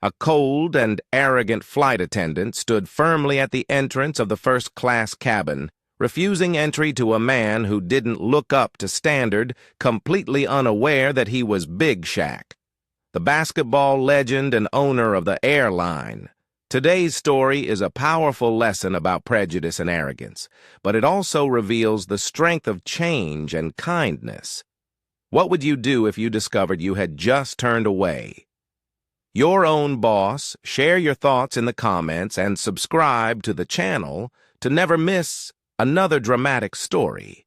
A cold and arrogant flight attendant stood firmly at the entrance of the first-class cabin, refusing entry to a man who didn't look up to standard, completely unaware that he was Big Shaq, the basketball legend and owner of the airline. Today's story is a powerful lesson about prejudice and arrogance, but it also reveals the strength of change and kindness. What would you do if you discovered you had just turned away? Your own boss. Share your thoughts in the comments and subscribe to the channel to never miss another dramatic story.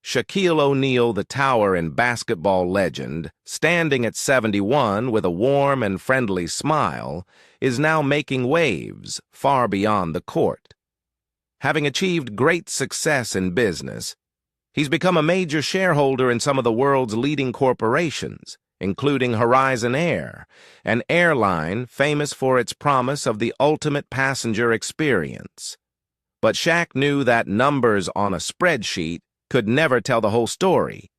Shaquille O'Neal, the tower and basketball legend, standing at 71 with a warm and friendly smile, is now making waves far beyond the court. Having achieved great success in business, he's become a major shareholder in some of the world's leading corporations, including Horizon Air, an airline famous for its promise of the ultimate passenger experience. But Shaq knew that numbers on a spreadsheet could never tell the whole story.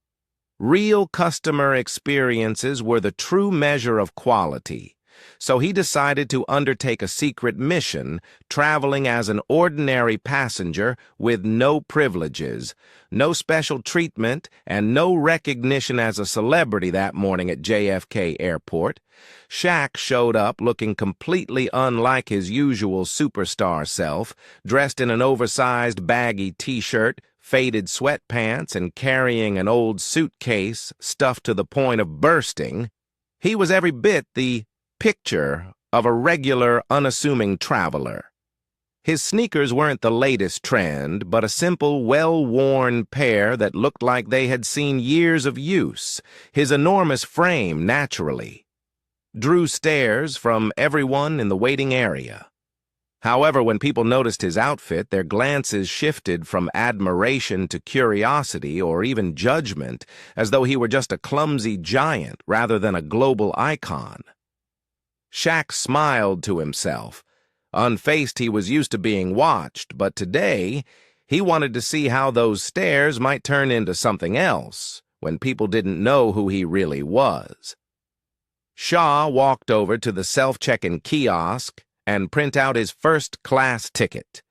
Real customer experiences were the true measure of quality, so he decided to undertake a secret mission, traveling as an ordinary passenger with no privileges, no special treatment, and no recognition as a celebrity that morning at JFK Airport. Shaq showed up looking completely unlike his usual superstar self, dressed in an oversized baggy t-shirt, faded sweatpants, and carrying an old suitcase stuffed to the point of bursting. He was every bit the picture of a regular, unassuming traveler. His sneakers weren't the latest trend, but a simple, well-worn pair that looked like they had seen years of use. His enormous frame, naturally, drew stares from everyone in the waiting area. However, when people noticed his outfit, their glances shifted from admiration to curiosity or even judgment, as though he were just a clumsy giant rather than a global icon. Shaq smiled to himself. Unfazed, he was used to being watched, but today he wanted to see how those stares might turn into something else when people didn't know who he really was. Shaw walked over to the self-check-in kiosk and print out his first-class ticket.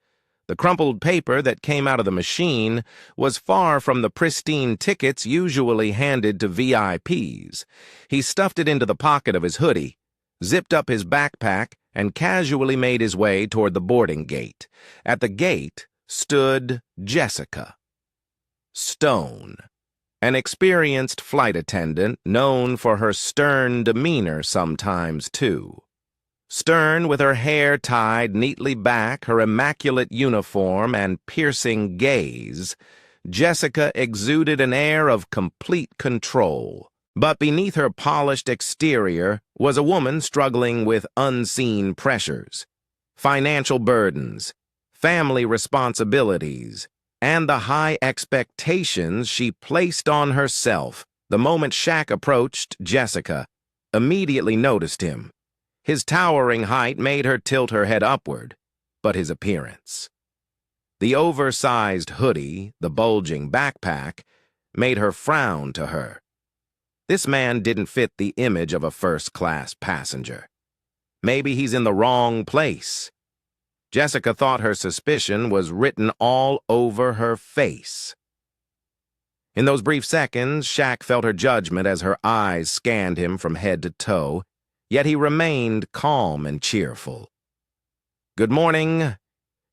The crumpled paper that came out of the machine was far from the pristine tickets usually handed to VIPs. He stuffed it into the pocket of his hoodie, zipped up his backpack, and casually made his way toward the boarding gate. At the gate stood Jessica Stone, an experienced flight attendant known for her stern demeanor sometimes, too. Stern, with her hair tied neatly back, her immaculate uniform, and piercing gaze, Jessica exuded an air of complete control. But beneath her polished exterior was a woman struggling with unseen pressures, financial burdens, family responsibilities, and the high expectations she placed on herself. The moment Shaq approached, Jessica immediately noticed him. His towering height made her tilt her head upward, but his appearance, the oversized hoodie, the bulging backpack, made her frown to her. This man didn't fit the image of a first-class passenger. Maybe he's in the wrong place. Jessica thought her suspicion was written all over her face. In those brief seconds, Shaq felt her judgment as her eyes scanned him from head to toe, yet he remained calm and cheerful. "Good morning,"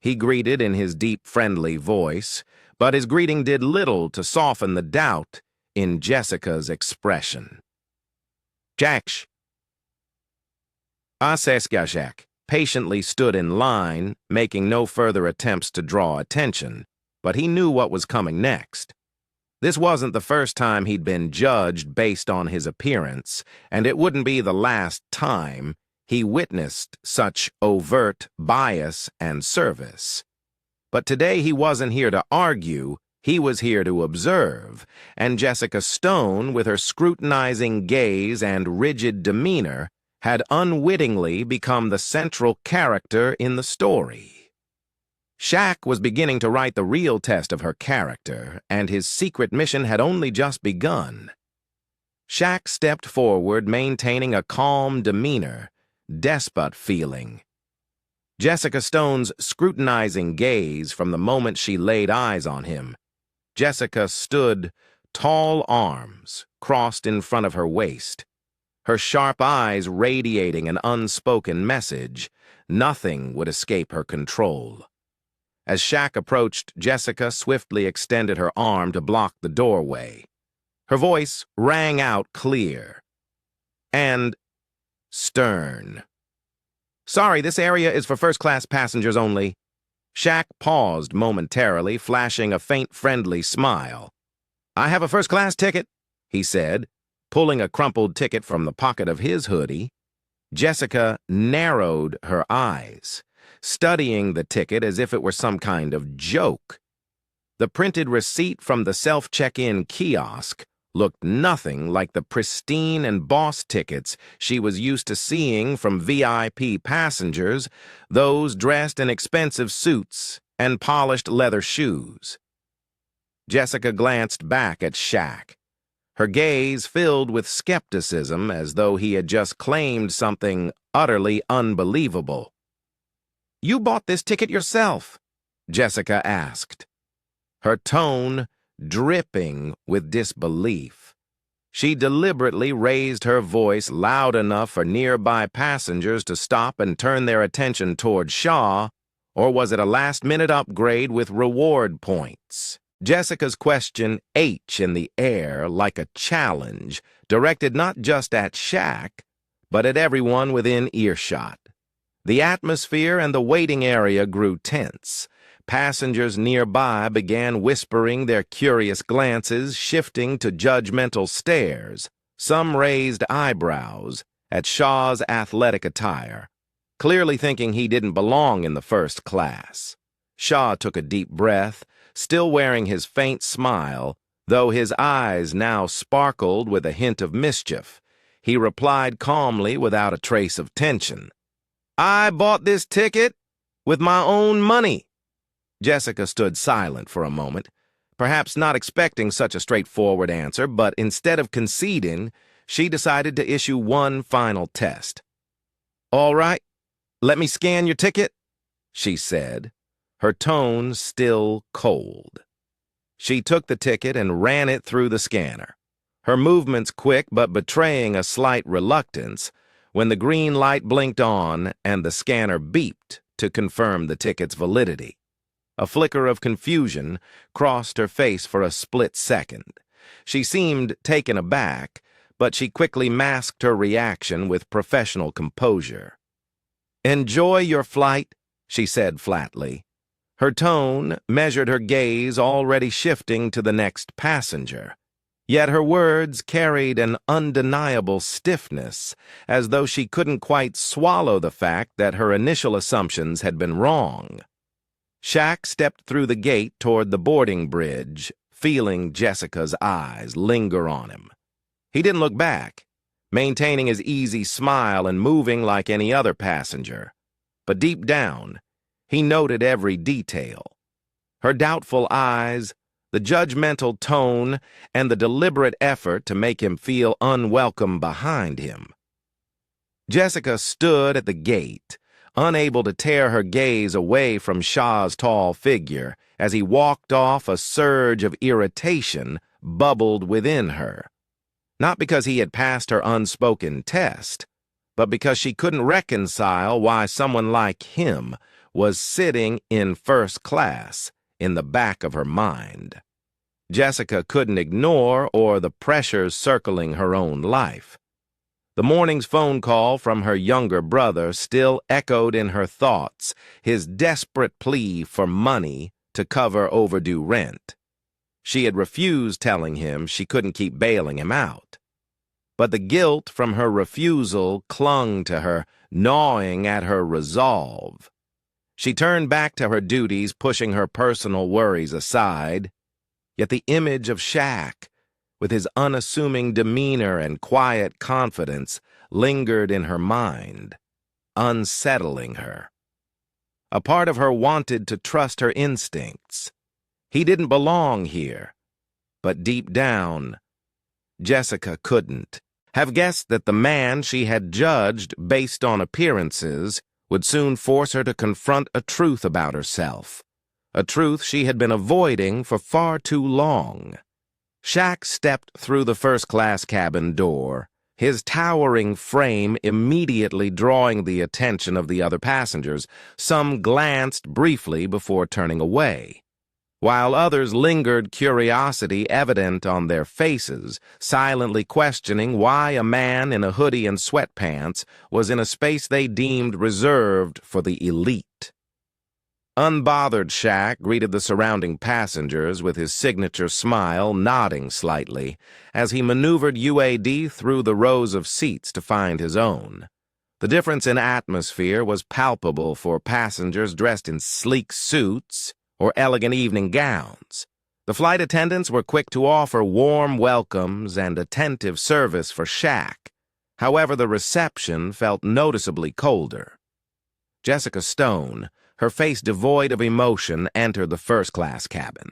he greeted in his deep, friendly voice, but his greeting did little to soften the doubt in Jessica's expression. Jack patiently stood in line, making no further attempts to draw attention, but he knew what was coming next. This wasn't the first time he'd been judged based on his appearance, and it wouldn't be the last time he witnessed such overt bias and service. But today he wasn't here to argue. He was here to observe, and Jessica Stone, with her scrutinizing gaze and rigid demeanor, had unwittingly become the central character in the story. Shaq was beginning to write the real test of her character, and his secret mission had only just begun. Shaq stepped forward, maintaining a calm demeanor, despot feeling. Jessica Stone's scrutinizing gaze from the moment she laid eyes on him. Jessica stood, tall arms crossed in front of her waist, her sharp eyes radiating an unspoken message. Nothing would escape her control. As Shaq approached, Jessica swiftly extended her arm to block the doorway. Her voice rang out clear and stern. "Sorry, this area is for first-class passengers only." Shaq paused momentarily, flashing a faint friendly smile. "I have a first-class ticket," he said, pulling a crumpled ticket from the pocket of his hoodie. Jessica narrowed her eyes, studying the ticket as if it were some kind of joke. The printed receipt from the self-check-in kiosk looked nothing like the pristine and boss tickets she was used to seeing from VIP passengers, those dressed in expensive suits and polished leather shoes. Jessica glanced back at Shaq, her gaze filled with skepticism as though he had just claimed something utterly unbelievable. "You bought this ticket yourself?" Jessica asked, her tone dripping with disbelief. She deliberately raised her voice loud enough for nearby passengers to stop and turn their attention toward Shaw, or was it a last-minute upgrade with reward points? Jessica's question H in the air like a challenge, directed not just at Shaq, but at everyone within earshot. The atmosphere and the waiting area grew tense. Passengers nearby began whispering their curious glances, shifting to judgmental stares. Some raised eyebrows at Shaw's athletic attire, clearly thinking he didn't belong in the first class. Shaw took a deep breath, still wearing his faint smile, though his eyes now sparkled with a hint of mischief. He replied calmly without a trace of tension. "I bought this ticket with my own money." Jessica stood silent for a moment, perhaps not expecting such a straightforward answer, but instead of conceding, she decided to issue one final test. "All right, let me scan your ticket," she said, her tone still cold. She took the ticket and ran it through the scanner, her movements quick but betraying a slight reluctance when the green light blinked on and the scanner beeped to confirm the ticket's validity. A flicker of confusion crossed her face for a split second. She seemed taken aback, but she quickly masked her reaction with professional composure. "Enjoy your flight," she said flatly. Her tone measured her gaze already shifting to the next passenger. Yet her words carried an undeniable stiffness, as though she couldn't quite swallow the fact that her initial assumptions had been wrong. Shaq stepped through the gate toward the boarding bridge, feeling Jessica's eyes linger on him. He didn't look back, maintaining his easy smile and moving like any other passenger. But deep down, he noted every detail. Her doubtful eyes, the judgmental tone, and the deliberate effort to make him feel unwelcome behind him. Jessica stood at the gate, unable to tear her gaze away from Shaw's tall figure. As he walked off, a surge of irritation bubbled within her. Not because he had passed her unspoken test, but because she couldn't reconcile why someone like him was sitting in first class in the back of her mind. Jessica couldn't ignore the pressures circling her own life. The morning's phone call from her younger brother still echoed in her thoughts, his desperate plea for money to cover overdue rent. She had refused telling him she couldn't keep bailing him out. But the guilt from her refusal clung to her, gnawing at her resolve. She turned back to her duties, pushing her personal worries aside. Yet the image of Shaq, with his unassuming demeanor and quiet confidence, lingered in her mind, unsettling her. A part of her wanted to trust her instincts. He didn't belong here, but deep down, Jessica couldn't. have guessed that the man she had judged based on appearances would soon force her to confront a truth about herself, a truth she had been avoiding for far too long. Shaq stepped through the first-class cabin door, his towering frame immediately drawing the attention of the other passengers. Some glanced briefly before turning away, while others lingered, curiosity evident on their faces, silently questioning why a man in a hoodie and sweatpants was in a space they deemed reserved for the elite. Unbothered, Shaq greeted the surrounding passengers with his signature smile, nodding slightly, as he maneuvered UAD through the rows of seats to find his own. The difference in atmosphere was palpable for passengers dressed in sleek suits or elegant evening gowns. The flight attendants were quick to offer warm welcomes and attentive service for Shaq. However, the reception felt noticeably colder. Jessica Stone, her face devoid of emotion, entered the first-class cabin.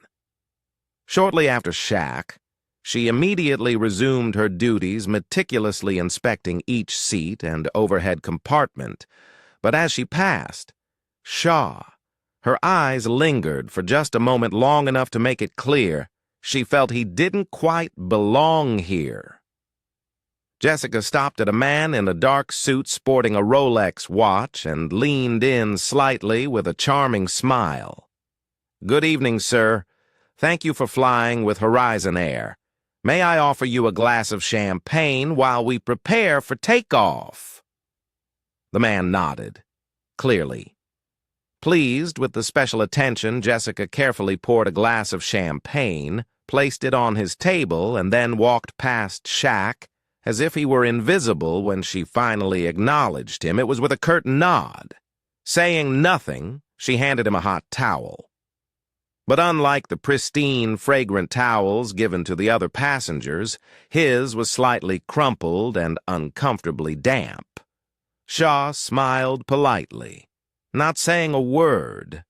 Shortly after Shaq, she immediately resumed her duties, meticulously inspecting each seat and overhead compartment. But as she passed Shaw, her eyes lingered for just a moment, long enough to make it clear she felt he didn't quite belong here. Jessica stopped at a man in a dark suit sporting a Rolex watch and leaned in slightly with a charming smile. "Good evening, sir. Thank you for flying with Horizon Air. May I offer you a glass of champagne while we prepare for takeoff?" The man nodded, clearly. Pleased with the special attention, Jessica carefully poured a glass of champagne, placed it on his table, and then walked past Shaq as if he were invisible. When she finally acknowledged him, it was with a curt nod. Saying nothing, she handed him a hot towel. But unlike the pristine, fragrant towels given to the other passengers, his was slightly crumpled and uncomfortably damp. Shaw smiled politely, not saying a word,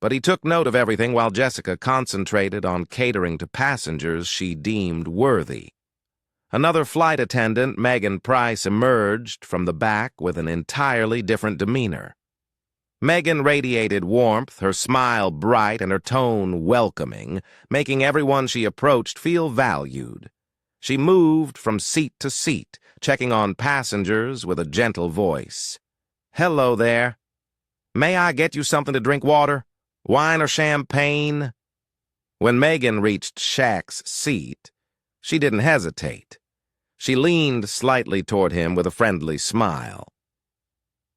but he took note of everything while Jessica concentrated on catering to passengers she deemed worthy. Another flight attendant, Megan Price, emerged from the back with an entirely different demeanor. Megan radiated warmth, her smile bright and her tone welcoming, making everyone she approached feel valued. She moved from seat to seat, checking on passengers with a gentle voice. "Hello there. May I get you something to drink? Water? Wine or champagne?" When Megan reached Shaq's seat, she didn't hesitate. She leaned slightly toward him with a friendly smile.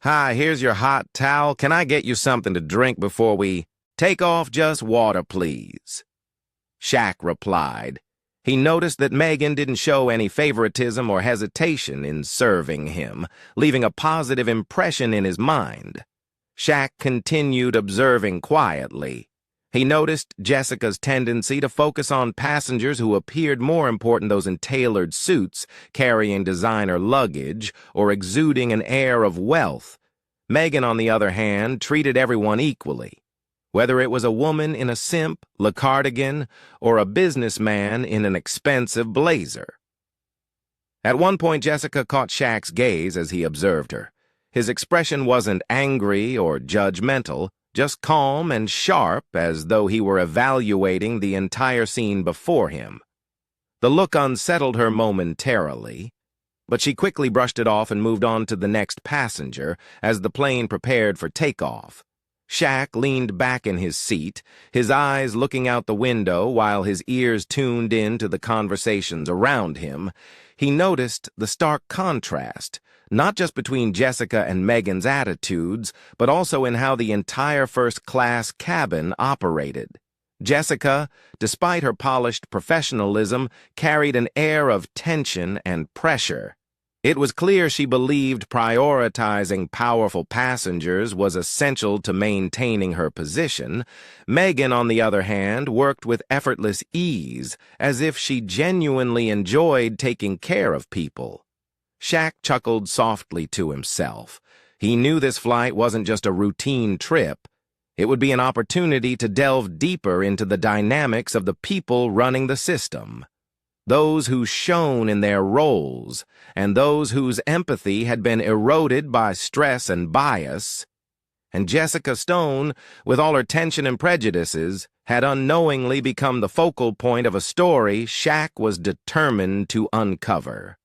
"Hi, here's your hot towel. Can I get you something to drink before we take off? Just water, please." Shaq replied. He noticed that Megan didn't show any favoritism or hesitation in serving him, leaving a positive impression in his mind. Shaq continued observing quietly. He noticed Jessica's tendency to focus on passengers who appeared more important, those in tailored suits, carrying designer luggage, or exuding an air of wealth. Megan, on the other hand, treated everyone equally, whether it was a woman in a simp, le cardigan, or a businessman in an expensive blazer. At one point, Jessica caught Shaq's gaze as he observed her. His expression wasn't angry or judgmental, just calm and sharp, as though he were evaluating the entire scene before him. The look unsettled her momentarily, but she quickly brushed it off and moved on to the next passenger as the plane prepared for takeoff. Shaq leaned back in his seat, his eyes looking out the window while his ears tuned in to the conversations around him. He noticed the stark contrast, not just between Jessica and Megan's attitudes, but also in how the entire first-class cabin operated. Jessica, despite her polished professionalism, carried an air of tension and pressure. It was clear she believed prioritizing powerful passengers was essential to maintaining her position. Megan, on the other hand, worked with effortless ease, as if she genuinely enjoyed taking care of people. Shaq chuckled softly to himself. He knew this flight wasn't just a routine trip. It would be an opportunity to delve deeper into the dynamics of the people running the system. those who shone in their roles, and those whose empathy had been eroded by stress and bias. And Jessica Stone, with all her tension and prejudices, had unknowingly become the focal point of a story Shaq was determined to uncover.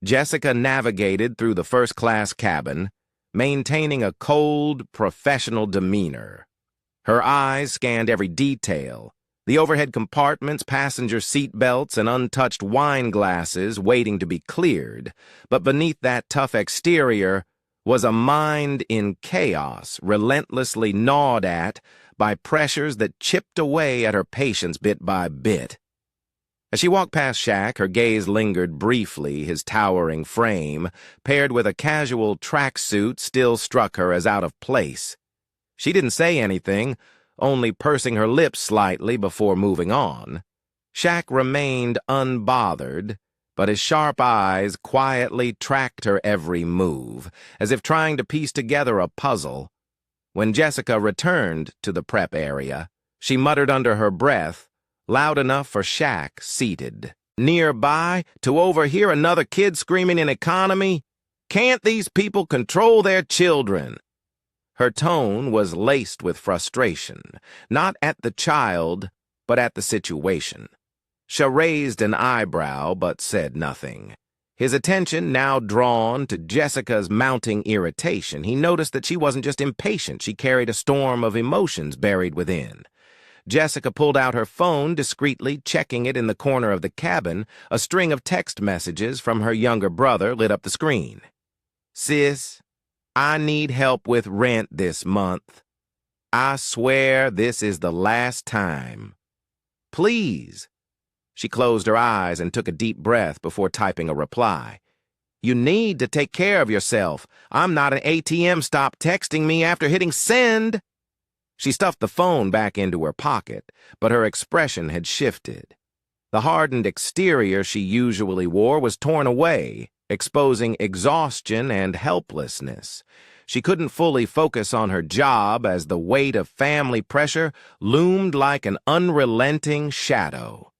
Jessica navigated through the first-class cabin, maintaining a cold, professional demeanor. Her eyes scanned every detail, the overhead compartments, passenger seat belts, and untouched wine glasses waiting to be cleared. But beneath that tough exterior was a mind in chaos, relentlessly gnawed at by pressures that chipped away at her patience bit by bit. As she walked past Shaq, her gaze lingered briefly. His towering frame, paired with a casual tracksuit, still struck her as out of place. She didn't say anything, only pursing her lips slightly before moving on. Shaq remained unbothered, but his sharp eyes quietly tracked her every move, as if trying to piece together a puzzle. When Jessica returned to the prep area, she muttered under her breath, loud enough for Shaq, seated nearby, to overhear another kid screaming in economy, "Can't these people control their children?" Her tone was laced with frustration, not at the child, but at the situation. Shaq raised an eyebrow, but said nothing. His attention now drawn to Jessica's mounting irritation, he noticed that she wasn't just impatient, she carried a storm of emotions buried within. Jessica pulled out her phone, discreetly checking it in the corner of the cabin. A string of text messages from her younger brother lit up the screen. "Sis, I need help with rent this month. I swear this is the last time. Please." She closed her eyes and took a deep breath before typing a reply. "You need to take care of yourself. I'm not an ATM. Stop texting me after hitting send." She stuffed the phone back into her pocket, but her expression had shifted. The hardened exterior she usually wore was torn away, exposing exhaustion and helplessness. She couldn't fully focus on her job as the weight of family pressure loomed like an unrelenting shadow.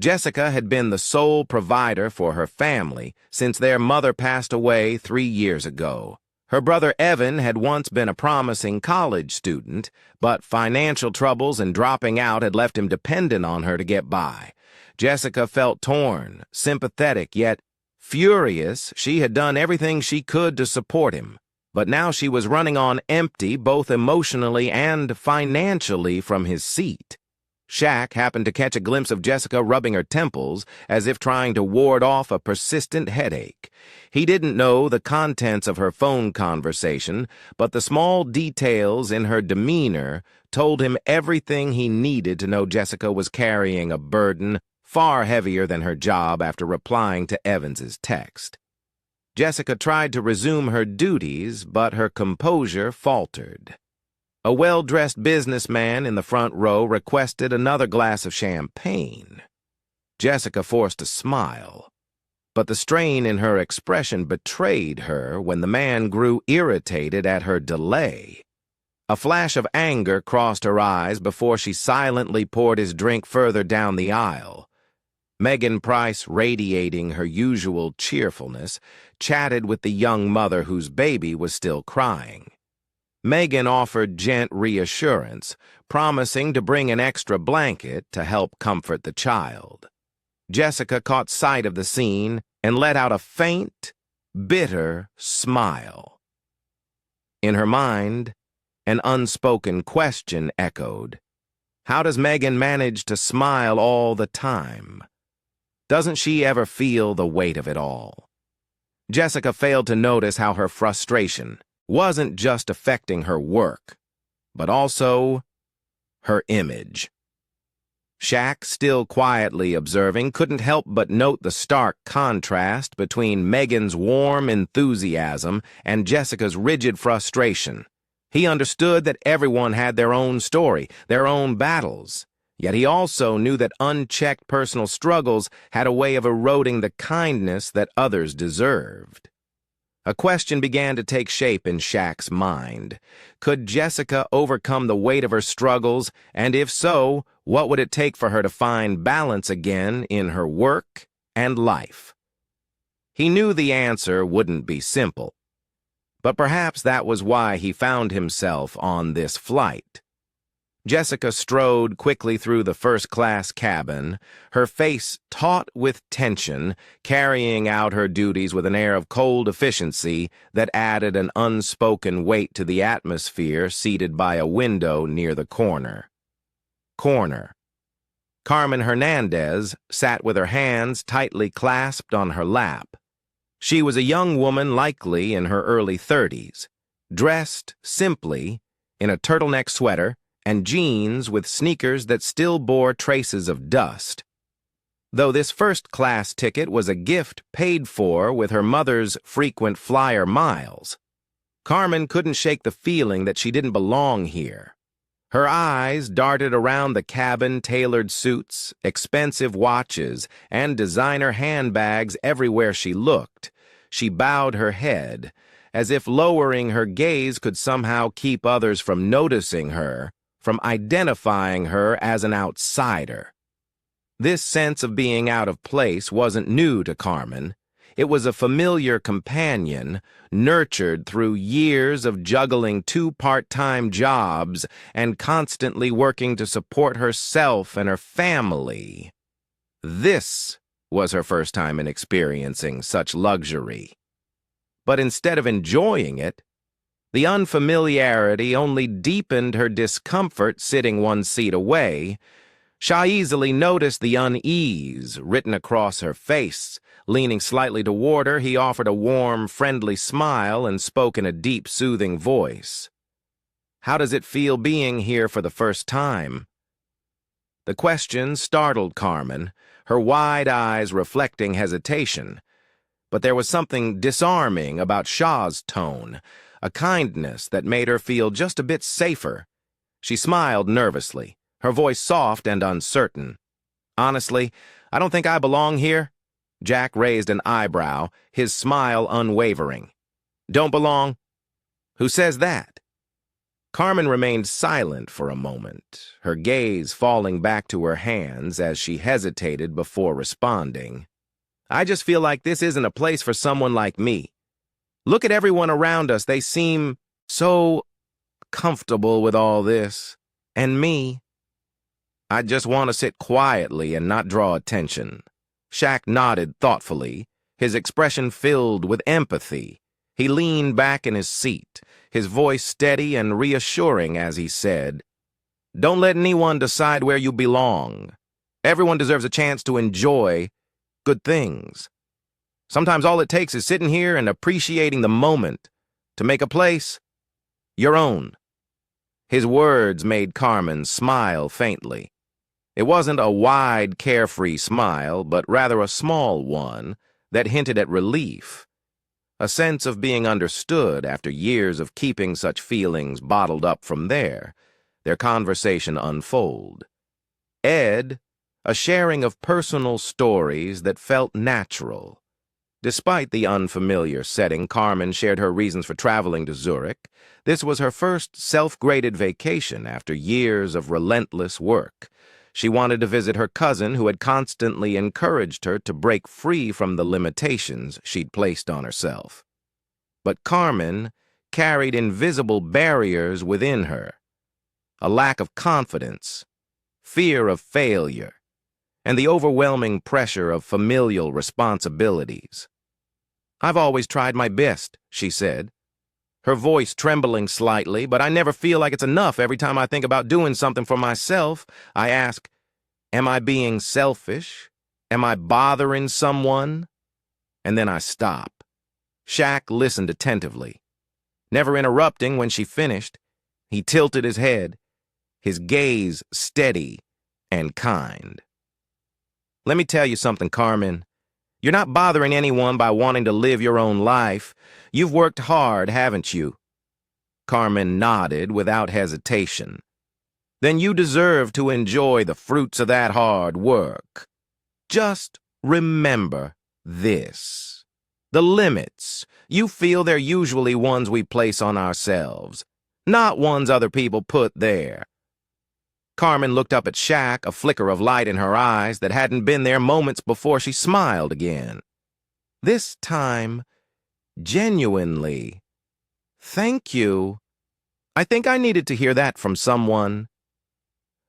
Jessica had been the sole provider for her family since their mother passed away 3 years ago. Her brother Evan had once been a promising college student, but financial troubles and dropping out had left him dependent on her to get by. Jessica felt torn, sympathetic, yet furious. She had done everything she could to support him, but now she was running on empty both emotionally and financially from his seat. Shaq happened to catch a glimpse of Jessica rubbing her temples as if trying to ward off a persistent headache. He didn't know the contents of her phone conversation, but the small details in her demeanor told him everything he needed to know. Jessica was carrying a burden far heavier than her job after replying to Evans's text. Jessica tried to resume her duties, but her composure faltered. A well-dressed businessman in the front row requested another glass of champagne. Jessica forced a smile, but the strain in her expression betrayed her when the man grew irritated at her delay. A flash of anger crossed her eyes before she silently poured his drink further down the aisle. Megan Price, radiating her usual cheerfulness, chatted with the young mother whose baby was still crying. Megan offered gent reassurance, promising to bring an extra blanket to help comfort the child. Jessica caught sight of the scene and let out a faint, bitter smile. In her mind, an unspoken question echoed. How does Megan manage to smile all the time? Doesn't she ever feel the weight of it all? Jessica failed to notice how her frustration wasn't just affecting her work, but also her image. Shaq, still quietly observing, couldn't help but note the stark contrast between Megan's warm enthusiasm and Jessica's rigid frustration. He understood that everyone had their own story, their own battles, yet he also knew that unchecked personal struggles had a way of eroding the kindness that others deserved. A question began to take shape in Shaq's mind. Could Jessica overcome the weight of her struggles, and if so, what would it take for her to find balance again in her work and life? He knew the answer wouldn't be simple, but perhaps that was why he found himself on this flight. Jessica strode quickly through the first-class cabin, her face taut with tension, carrying out her duties with an air of cold efficiency that added an unspoken weight to the atmosphere seated by a window near the corner. Carmen Hernandez sat with her hands tightly clasped on her lap. She was a young woman likely in her early 30s, dressed simply in a turtleneck sweater and jeans with sneakers that still bore traces of dust. Though this first-class ticket was a gift paid for with her mother's frequent flyer miles, Carmen couldn't shake the feeling that she didn't belong here. Her eyes darted around the cabin-tailored suits, expensive watches, and designer handbags everywhere she looked. She bowed her head, as if lowering her gaze could somehow keep others from noticing her, from identifying her as an outsider. This sense of being out of place wasn't new to Carmen. It was a familiar companion, nurtured through years of juggling 2 part-time jobs and constantly working to support herself and her family. This was her first time in experiencing such luxury. But instead of enjoying it, the unfamiliarity only deepened her discomfort sitting 1 seat away. Shaw easily noticed the unease written across her face. Leaning slightly toward her, he offered a warm, friendly smile and spoke in a deep, soothing voice. "How does it feel being here for the first time?" The question startled Carmen, her wide eyes reflecting hesitation. But there was something disarming about Shaw's tone, a kindness that made her feel just a bit safer. She smiled nervously, her voice soft and uncertain. "Honestly, I don't think I belong here." Jack raised an eyebrow, his smile unwavering. "Don't belong? Who says that?" Carmen remained silent for a moment, her gaze falling back to her hands as she hesitated before responding. "I just feel like this isn't a place for someone like me. Look at everyone around us. They seem so comfortable with all this. And me, I just want to sit quietly and not draw attention." Shaq nodded thoughtfully, his expression filled with empathy. He leaned back in his seat, his voice steady and reassuring as he said, "Don't let anyone decide where you belong. Everyone deserves a chance to enjoy good things. Sometimes all it takes is sitting here and appreciating the moment to make a place your own." His words made Carmen smile faintly. It wasn't a wide, carefree smile, but rather a small one that hinted at relief, a sense of being understood after years of keeping such feelings bottled up. From there, their conversation unfolded. A sharing of personal stories that felt natural. Despite the unfamiliar setting, Carmen shared her reasons for traveling to Zurich. This was her first self-graded vacation after years of relentless work. She wanted to visit her cousin, who had constantly encouraged her to break free from the limitations she'd placed on herself. But Carmen carried invisible barriers within her, a lack of confidence, fear of failure, and the overwhelming pressure of familial responsibilities. "I've always tried my best," she said, her voice trembling slightly, "but I never feel like it's enough. Every time I think about doing something for myself, I ask, am I being selfish? Am I bothering someone?" And then I stop. Shaq listened attentively. Never interrupting when she finished, he tilted his head, his gaze steady and kind. "Let me tell you something, Carmen. You're not bothering anyone by wanting to live your own life. You've worked hard, haven't you?" Carmen nodded without hesitation. "Then you deserve to enjoy the fruits of that hard work. Just remember this." The limits. You feel they're usually ones we place on ourselves, not ones other people put there. Carmen looked up at Shaq, a flicker of light in her eyes that hadn't been there moments before she smiled again. This time, genuinely. Thank you. I think I needed to hear that from someone.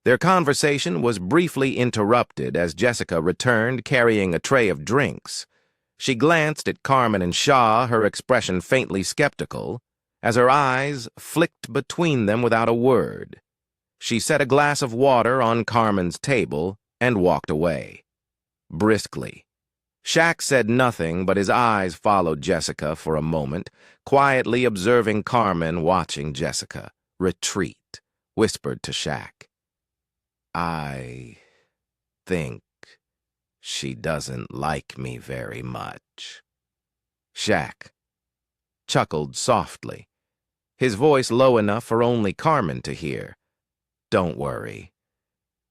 Their conversation was briefly interrupted as Jessica returned carrying a tray of drinks. She glanced at Carmen and Shaw, her expression faintly skeptical, as her eyes flicked between them without a word. She set a glass of water on Carmen's table and walked away. Briskly. Shaq said nothing, but his eyes followed Jessica for a moment, quietly observing Carmen watching Jessica. Retreat, whispered to Shaq. I think she doesn't like me very much. Shaq chuckled softly, his voice low enough for only Carmen to hear. Don't worry.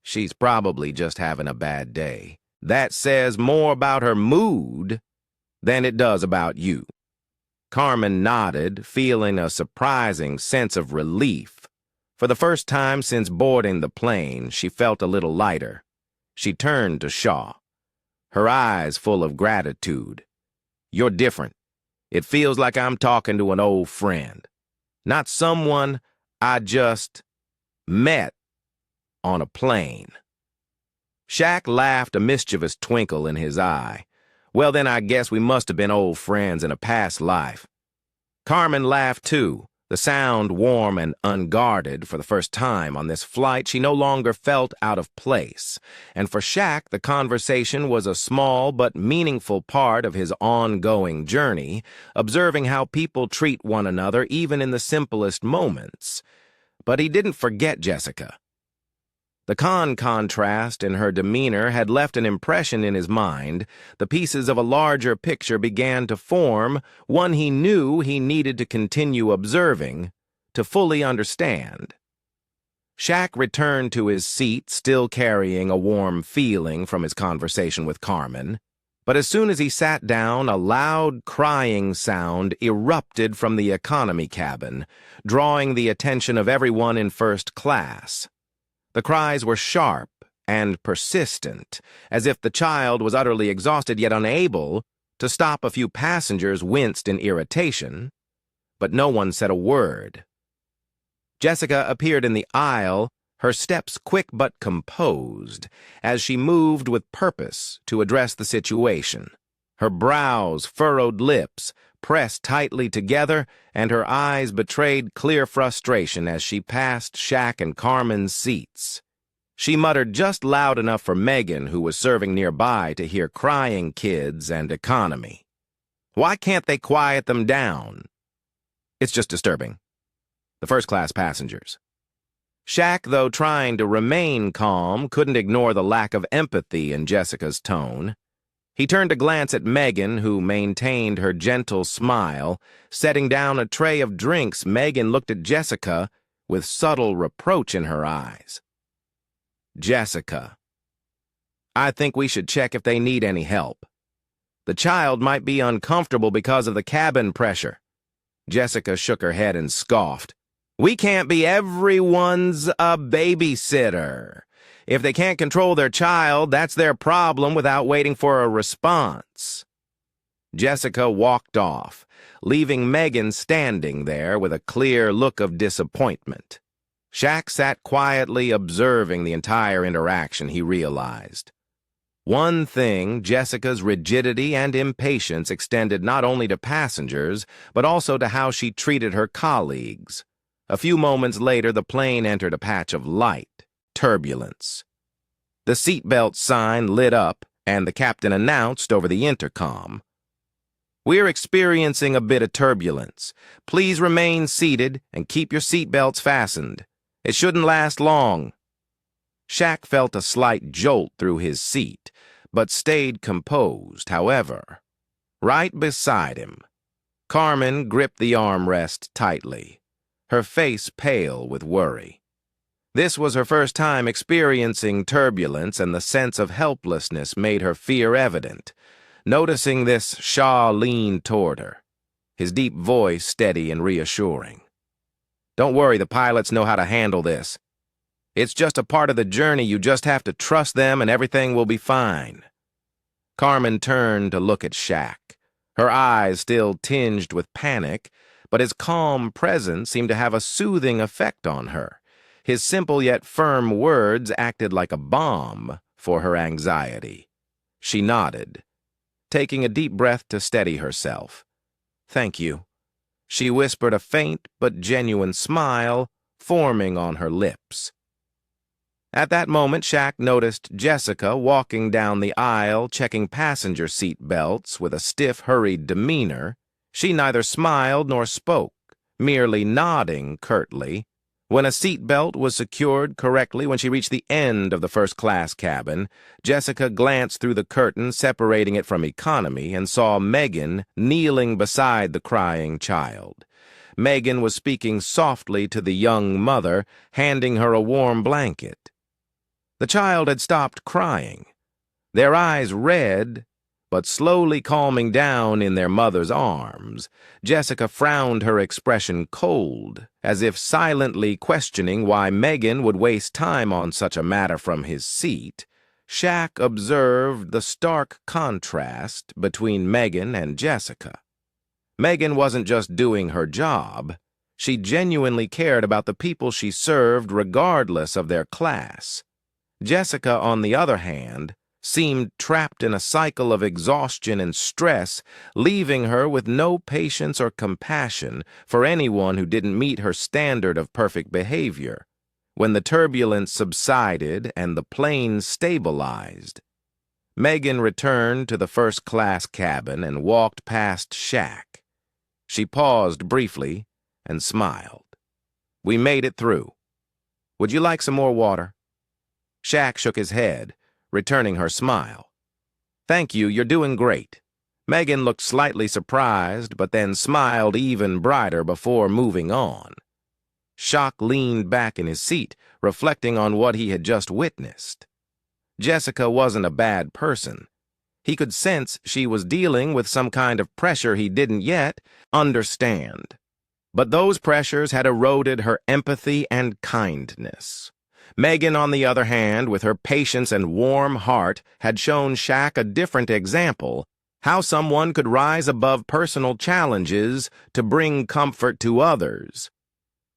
She's probably just having a bad day. That says more about her mood than it does about you. Carmen nodded, feeling a surprising sense of relief. For the first time since boarding the plane, she felt a little lighter. She turned to Shaw, her eyes full of gratitude. You're different. It feels like I'm talking to an old friend, not someone I just met on a plane. Shaq laughed, a mischievous twinkle in his eye. Well, then I guess we must have been old friends in a past life. Carmen laughed too, the sound warm and unguarded. For the first time on this flight, she no longer felt out of place. And for Shaq, the conversation was a small but meaningful part of his ongoing journey, observing how people treat one another even in the simplest moments. But he didn't forget Jessica. The contrast in her demeanor had left an impression in his mind. The pieces of a larger picture began to form, one he knew he needed to continue observing, to fully understand. Shaq returned to his seat, still carrying a warm feeling from his conversation with Carmen. But as soon as he sat down, a loud crying sound erupted from the economy cabin, drawing the attention of everyone in first class. The cries were sharp and persistent, as if the child was utterly exhausted yet unable to stop. A few passengers winced in irritation, but no one said a word. Jessica appeared in the aisle, her steps quick but composed, as she moved with purpose to address the situation. Her brows, furrowed lips, pressed tightly together, and her eyes betrayed clear frustration as she passed Shaq and Carmen's seats. She muttered just loud enough for Megan, who was serving nearby, to hear crying kids and economy. Why can't they quiet them down? It's just disturbing. The first-class passengers. Shaq, though trying to remain calm, couldn't ignore the lack of empathy in Jessica's tone. He turned to glance at Megan, who maintained her gentle smile. Setting down a tray of drinks, Megan looked at Jessica with subtle reproach in her eyes. Jessica, I think we should check if they need any help. The child might be uncomfortable because of the cabin pressure. Jessica shook her head and scoffed. We can't be everyone's a babysitter. If they can't control their child, that's their problem without waiting for a response. Jessica walked off, leaving Megan standing there with a clear look of disappointment. Shaq sat quietly observing the entire interaction. He realized one thing: Jessica's rigidity and impatience extended not only to passengers, but also to how she treated her colleagues. A few moments later, the plane entered a patch of light. Turbulence. The seatbelt sign lit up, and the captain announced over the intercom, "We're experiencing a bit of turbulence. Please remain seated and keep your seatbelts fastened. It shouldn't last long." Shaq felt a slight jolt through his seat, but stayed composed, however. Right beside him, Carmen gripped the armrest tightly, her face pale with worry. This was her first time experiencing turbulence, and the sense of helplessness made her fear evident. Noticing this, Shaw leaned toward her, his deep voice steady and reassuring. "Don't worry, the pilots know how to handle this. It's just a part of the journey. You just have to trust them and everything will be fine." Carmen turned to look at Shaq, her eyes still tinged with panic, but his calm presence seemed to have a soothing effect on her. His simple yet firm words acted like a balm for her anxiety. She nodded, taking a deep breath to steady herself. "Thank you." She whispered, a faint but genuine smile forming on her lips. At that moment, Shaq noticed Jessica walking down the aisle, checking passenger seat belts with a stiff, hurried demeanor. She neither smiled nor spoke, merely nodding curtly. When a seat belt was secured correctly when she reached the end of the first-class cabin, Jessica glanced through the curtain separating it from economy and saw Megan kneeling beside the crying child. Megan was speaking softly to the young mother, handing her a warm blanket. The child had stopped crying, their eyes red, but slowly calming down in their mother's arms. Jessica frowned, her expression cold, as if silently questioning why Megan would waste time on such a matter from his seat. Shaq observed the stark contrast between Megan and Jessica. Megan wasn't just doing her job. She genuinely cared about the people she served regardless of their class. Jessica, on the other hand, seemed trapped in a cycle of exhaustion and stress, leaving her with no patience or compassion for anyone who didn't meet her standard of perfect behavior. When the turbulence subsided and the plane stabilized, Megan returned to the first-class cabin and walked past Shaq. She paused briefly and smiled. "We made it through. Would you like some more water?" Shaq shook his head, returning her smile. "Thank you, you're doing great." Megan looked slightly surprised, but then smiled even brighter before moving on. Shaq leaned back in his seat, reflecting on what he had just witnessed. Jessica wasn't a bad person. He could sense she was dealing with some kind of pressure he didn't yet understand. But those pressures had eroded her empathy and kindness. Megan, on the other hand, with her patience and warm heart, had shown Shaq a different example, how someone could rise above personal challenges to bring comfort to others.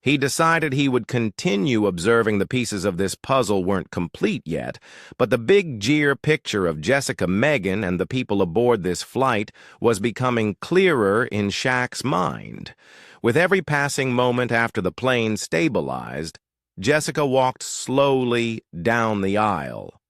He decided he would continue observing the pieces of this puzzle weren't complete yet, but the big jeer picture of Jessica, Megan, and the people aboard this flight was becoming clearer in Shaq's mind. With every passing moment after the plane stabilized, Jessica walked slowly down the aisle.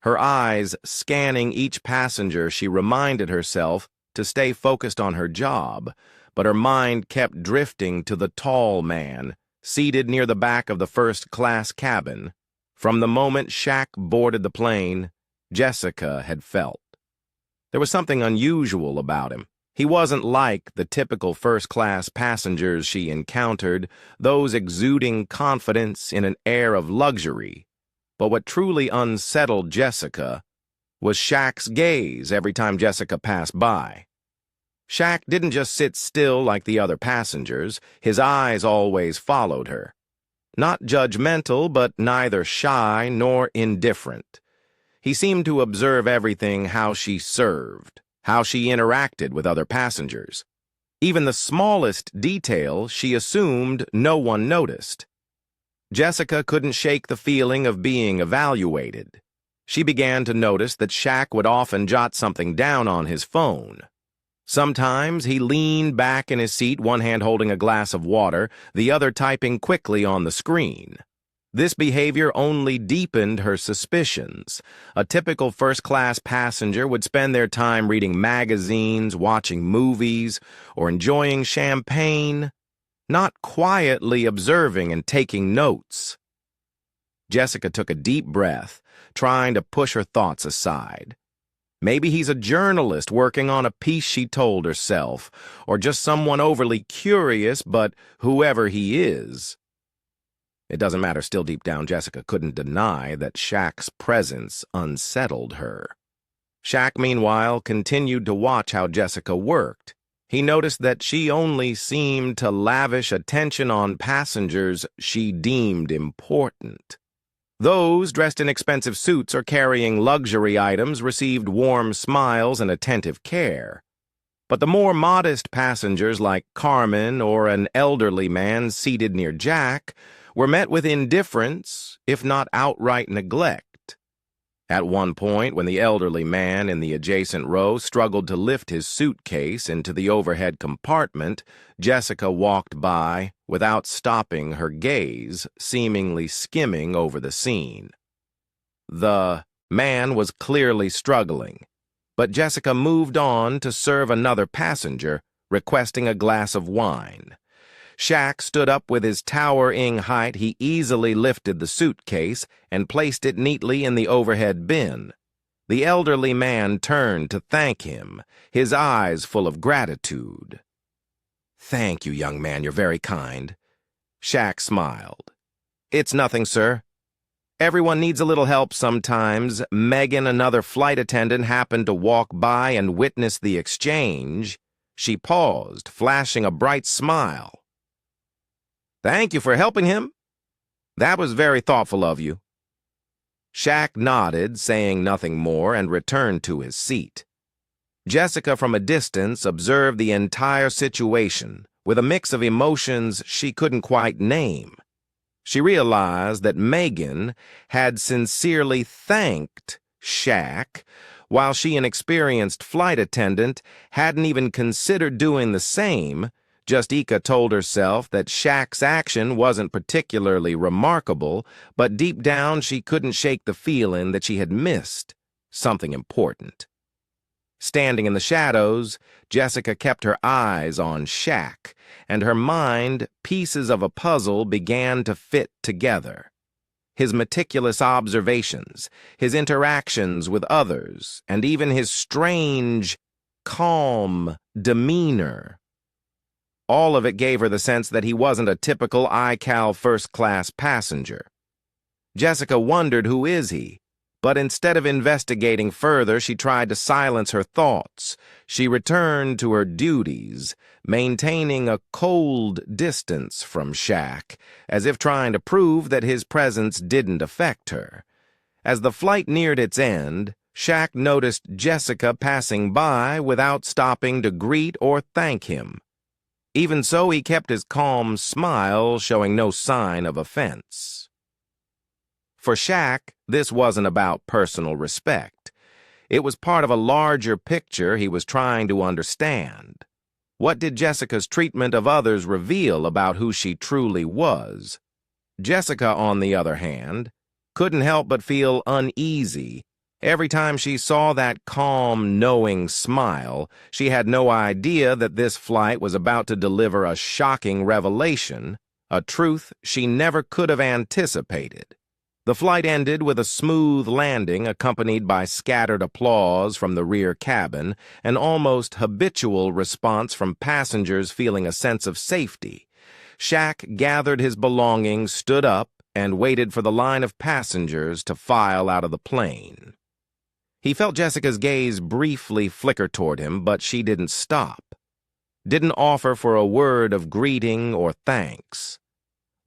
Her eyes scanning each passenger, she reminded herself to stay focused on her job, but her mind kept drifting to the tall man, seated near the back of the first-class cabin. From the moment Shaq boarded the plane, Jessica had felt there was something unusual about him. He wasn't like the typical first-class passengers she encountered, those exuding confidence in an air of luxury. But what truly unsettled Jessica was Shaq's gaze every time Jessica passed by. Shaq didn't just sit still like the other passengers. His eyes always followed her. Not judgmental, but neither shy nor indifferent. He seemed to observe everything: how she served, how she interacted with other passengers. Even the smallest detail she assumed no one noticed. Jessica couldn't shake the feeling of being evaluated. She began to notice that Shaq would often jot something down on his phone. Sometimes he leaned back in his seat, one hand holding a glass of water, the other typing quickly on the screen. This behavior only deepened her suspicions. A typical first-class passenger would spend their time reading magazines, watching movies, or enjoying champagne, not quietly observing and taking notes. Jessica took a deep breath, trying to push her thoughts aside. Maybe he's a journalist working on a piece, she told herself, or just someone overly curious, but whoever he is. It doesn't matter. Still deep down, Jessica couldn't deny that Shaq's presence unsettled her. Shaq, meanwhile, continued to watch how Jessica worked. He noticed that she only seemed to lavish attention on passengers she deemed important. Those dressed in expensive suits or carrying luxury items received warm smiles and attentive care. But the more modest passengers like Carmen or an elderly man seated near Jack were met with indifference, if not outright neglect. At one point, when the elderly man in the adjacent row struggled to lift his suitcase into the overhead compartment, Jessica walked by without stopping her gaze, seemingly skimming over the scene. The man was clearly struggling, but Jessica moved on to serve another passenger, requesting a glass of wine. Shaq stood up with his towering height. He easily lifted the suitcase and placed it neatly in the overhead bin. The elderly man turned to thank him, his eyes full of gratitude. "Thank you, young man, you're very kind." Shaq smiled. "It's nothing, sir. Everyone needs a little help sometimes." Megan, another flight attendant, happened to walk by and witness the exchange. She paused, flashing a bright smile. "Thank you for helping him. That was very thoughtful of you." Shaq nodded, saying nothing more, and returned to his seat. Jessica, from a distance, observed the entire situation with a mix of emotions she couldn't quite name. She realized that Megan had sincerely thanked Shaq, while she, an experienced flight attendant, hadn't even considered doing the same. Just Ika told herself that Shaq's action wasn't particularly remarkable, but deep down she couldn't shake the feeling that she had missed something important. Standing in the shadows, Jessica kept her eyes on Shaq, and her mind, pieces of a puzzle, began to fit together. His meticulous observations, his interactions with others, and even his strange, calm demeanor. All of it gave her the sense that he wasn't a typical ICAL first-class passenger. Jessica wondered, who is he? But instead of investigating further, she tried to silence her thoughts. She returned to her duties, maintaining a cold distance from Shaq, as if trying to prove that his presence didn't affect her. As the flight neared its end, Shaq noticed Jessica passing by without stopping to greet or thank him. Even so, he kept his calm smile, showing no sign of offense. For Shaq, this wasn't about personal respect. It was part of a larger picture he was trying to understand. What did Jessica's treatment of others reveal about who she truly was? Jessica, on the other hand, couldn't help but feel uneasy. Every time she saw that calm, knowing smile, she had no idea that this flight was about to deliver a shocking revelation, a truth she never could have anticipated. The flight ended with a smooth landing accompanied by scattered applause from the rear cabin, an almost habitual response from passengers feeling a sense of safety. Shaq gathered his belongings, stood up, and waited for the line of passengers to file out of the plane. He felt Jessica's gaze briefly flicker toward him, but she didn't stop. Didn't offer for a word of greeting or thanks.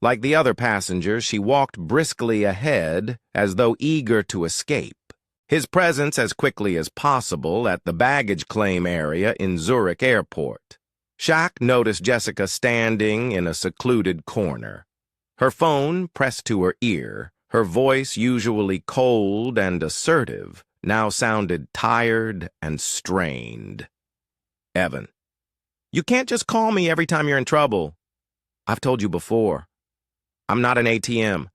Like the other passengers, she walked briskly ahead, as though eager to escape. His presence as quickly as possible at the baggage claim area in Zurich Airport. Shaq noticed Jessica standing in a secluded corner. Her phone pressed to her ear, her voice, usually cold and assertive, now sounded tired and strained. "Evan, you can't just call me every time you're in trouble. I've told you before. I'm not an ATM.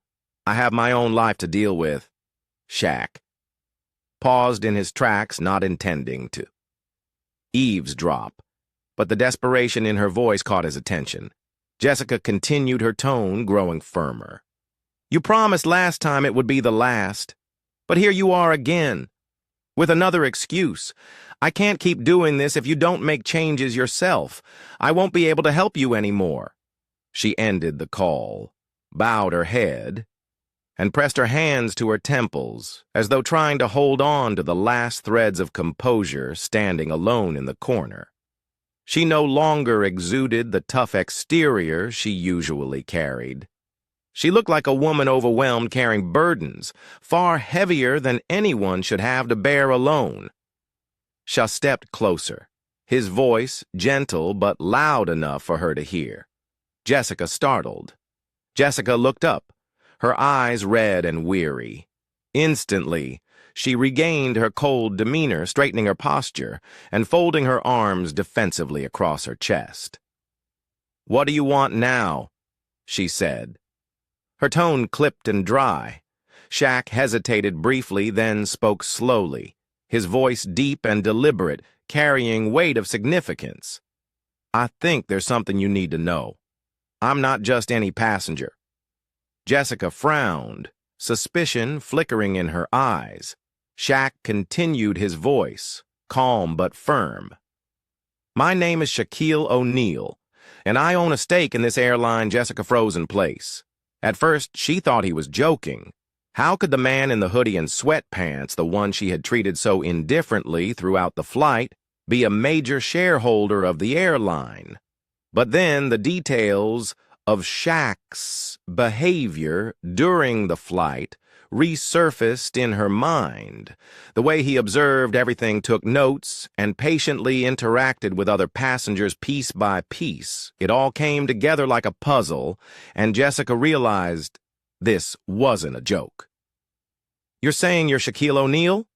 I have my own life to deal with." Shaq paused in his tracks, not intending to eavesdrop, but the desperation in her voice caught his attention. Jessica continued, her tone growing firmer. "You promised last time it would be the last, but here you are again, with another excuse. I can't keep doing this if you don't make changes yourself. I won't be able to help you anymore." She ended the call, bowed her head, and pressed her hands to her temples, as though trying to hold on to the last threads of composure standing alone in the corner. She no longer exuded the tough exterior she usually carried. She looked like a woman overwhelmed carrying burdens far heavier than anyone should have to bear alone. Shah stepped closer, his voice gentle but loud enough for her to hear. Jessica startled. Jessica looked up, her eyes red and weary. Instantly, she regained her cold demeanor, straightening her posture and folding her arms defensively across her chest. "What do you want now?" she said. Her tone clipped and dry. Shaq hesitated briefly, then spoke slowly, his voice deep and deliberate, carrying weight of significance. "I think there's something you need to know. I'm not just any passenger." Jessica frowned, suspicion flickering in her eyes. Shaq continued his voice, calm but firm. "My name is Shaquille O'Neal, and I own a stake in this airline Jessica froze in place." At first, she thought he was joking. How could the man in the hoodie and sweatpants, the one she had treated so indifferently throughout the flight, be a major shareholder of the airline? But then the details of Shaq's behavior during the flight resurfaced in her mind. The way he observed everything, took notes, and patiently interacted with other passengers piece by piece. It all came together like a puzzle, and Jessica realized this wasn't a joke. "You're saying you're Shaquille O'Neal?"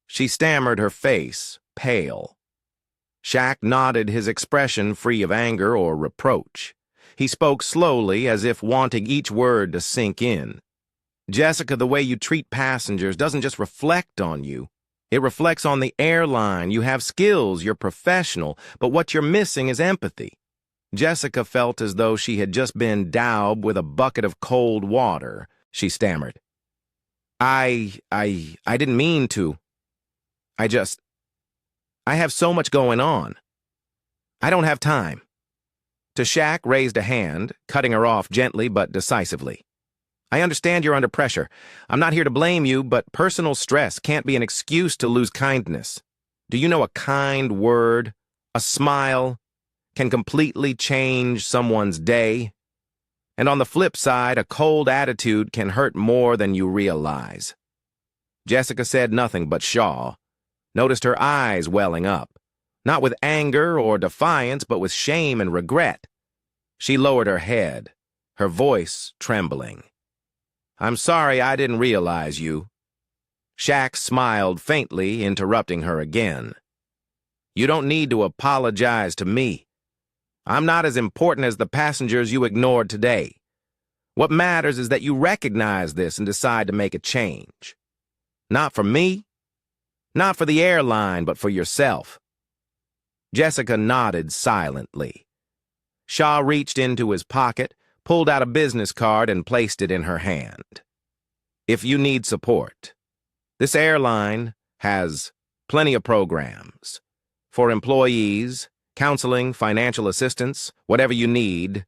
She stammered, her face pale. Shaq nodded, his expression free of anger or reproach. He spoke slowly, as if wanting each word to sink in. "Jessica, the way you treat passengers doesn't just reflect on you. It reflects on the airline. You have skills, you're professional, but what you're missing is empathy." Jessica felt as though she had just been daubed with a bucket of cold water. She stammered. I didn't mean to. I have so much going on. I don't have time." Shaq raised a hand, cutting her off gently but decisively. "I understand you're under pressure. I'm not here to blame you, but personal stress can't be an excuse to lose kindness. Do you know a kind word, a smile, can completely change someone's day? And on the flip side, a cold attitude can hurt more than you realize." Jessica said nothing but Shaw, noticed her eyes welling up, not with anger or defiance, but with shame and regret. She lowered her head, her voice trembling. "I'm sorry I didn't realize you." Shaq smiled faintly, interrupting her again. "You don't need to apologize to me. I'm not as important as the passengers you ignored today. What matters is that you recognize this and decide to make a change. Not for me, not for the airline, but for yourself." Jessica nodded silently. Shaw reached into his pocket, pulled out a business card, and placed it in her hand. "If you need support, this airline has plenty of programs. For employees, counseling, financial assistance, whatever you need,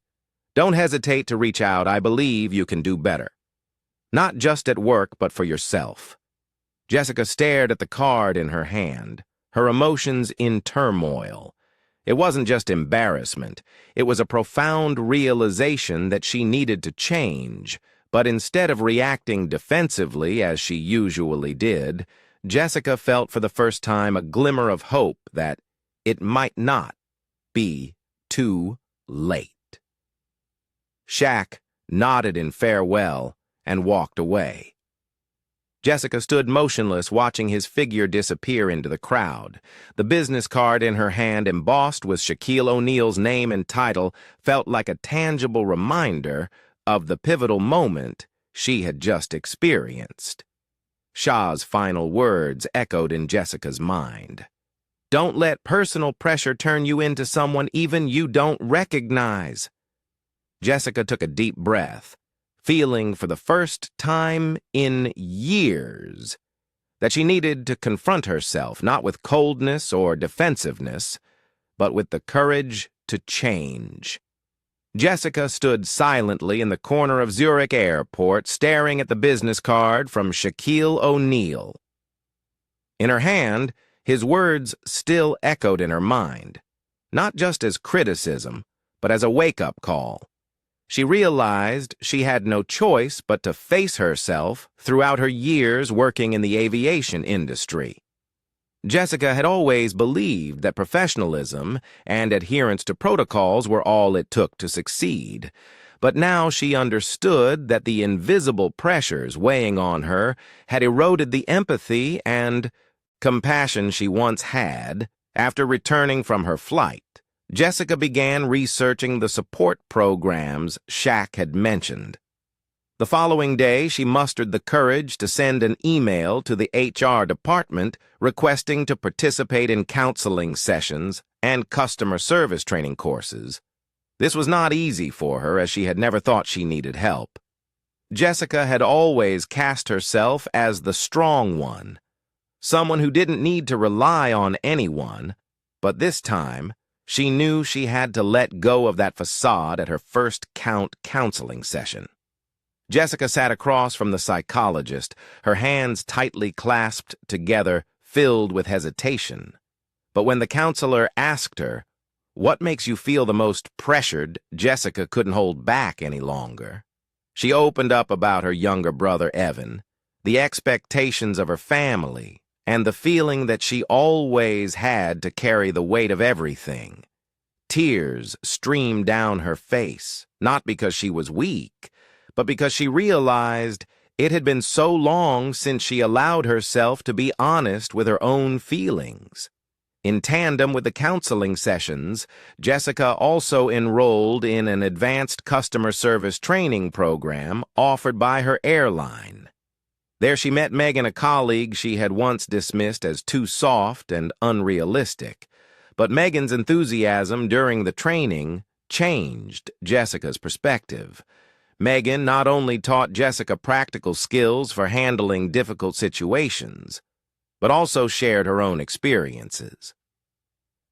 don't hesitate to reach out. I believe you can do better. Not just at work, but for yourself." Jessica stared at the card in her hand, her emotions in turmoil. It wasn't just embarrassment. It was a profound realization that she needed to change. But instead of reacting defensively as she usually did, Jessica felt for the first time a glimmer of hope that it might not be too late. Shaq nodded in farewell and walked away. Jessica stood motionless, watching his figure disappear into the crowd. The business card in her hand, embossed with Shaquille O'Neal's name and title, felt like a tangible reminder of the pivotal moment she had just experienced. Shaw's final words echoed in Jessica's mind. "Don't let personal pressure turn you into someone even you don't recognize." Jessica took a deep breath, feeling for the first time in years that she needed to confront herself, not with coldness or defensiveness, but with the courage to change. Jessica stood silently in the corner of Zurich Airport, staring at the business card from Shaquille O'Neal. In her hand, his words still echoed in her mind, not just as criticism, but as a wake-up call. She realized she had no choice but to face herself throughout her years working in the aviation industry. Jessica had always believed that professionalism and adherence to protocols were all it took to succeed, but now she understood that the invisible pressures weighing on her had eroded the empathy and compassion she once had. After returning from her flight, Jessica began researching the support programs Shaq had mentioned. The following day, she mustered the courage to send an email to the HR department requesting to participate in counseling sessions and customer service training courses. This was not easy for her, as she had never thought she needed help. Jessica had always cast herself as the strong one, someone who didn't need to rely on anyone, but this time, she knew she had to let go of that facade at her first counseling session. Jessica sat across from the psychologist, her hands tightly clasped together, filled with hesitation. But when the counselor asked her, "What makes you feel the most pressured?" Jessica couldn't hold back any longer. She opened up about her younger brother, Evan, the expectations of her family, and the feeling that she always had to carry the weight of everything. Tears streamed down her face, not because she was weak, but because she realized it had been so long since she allowed herself to be honest with her own feelings. In tandem with the counseling sessions, Jessica also enrolled in an advanced customer service training program offered by her airline. There she met Megan, a colleague she had once dismissed as too soft and unrealistic. But Megan's enthusiasm during the training changed Jessica's perspective. Megan not only taught Jessica practical skills for handling difficult situations, but also shared her own experiences.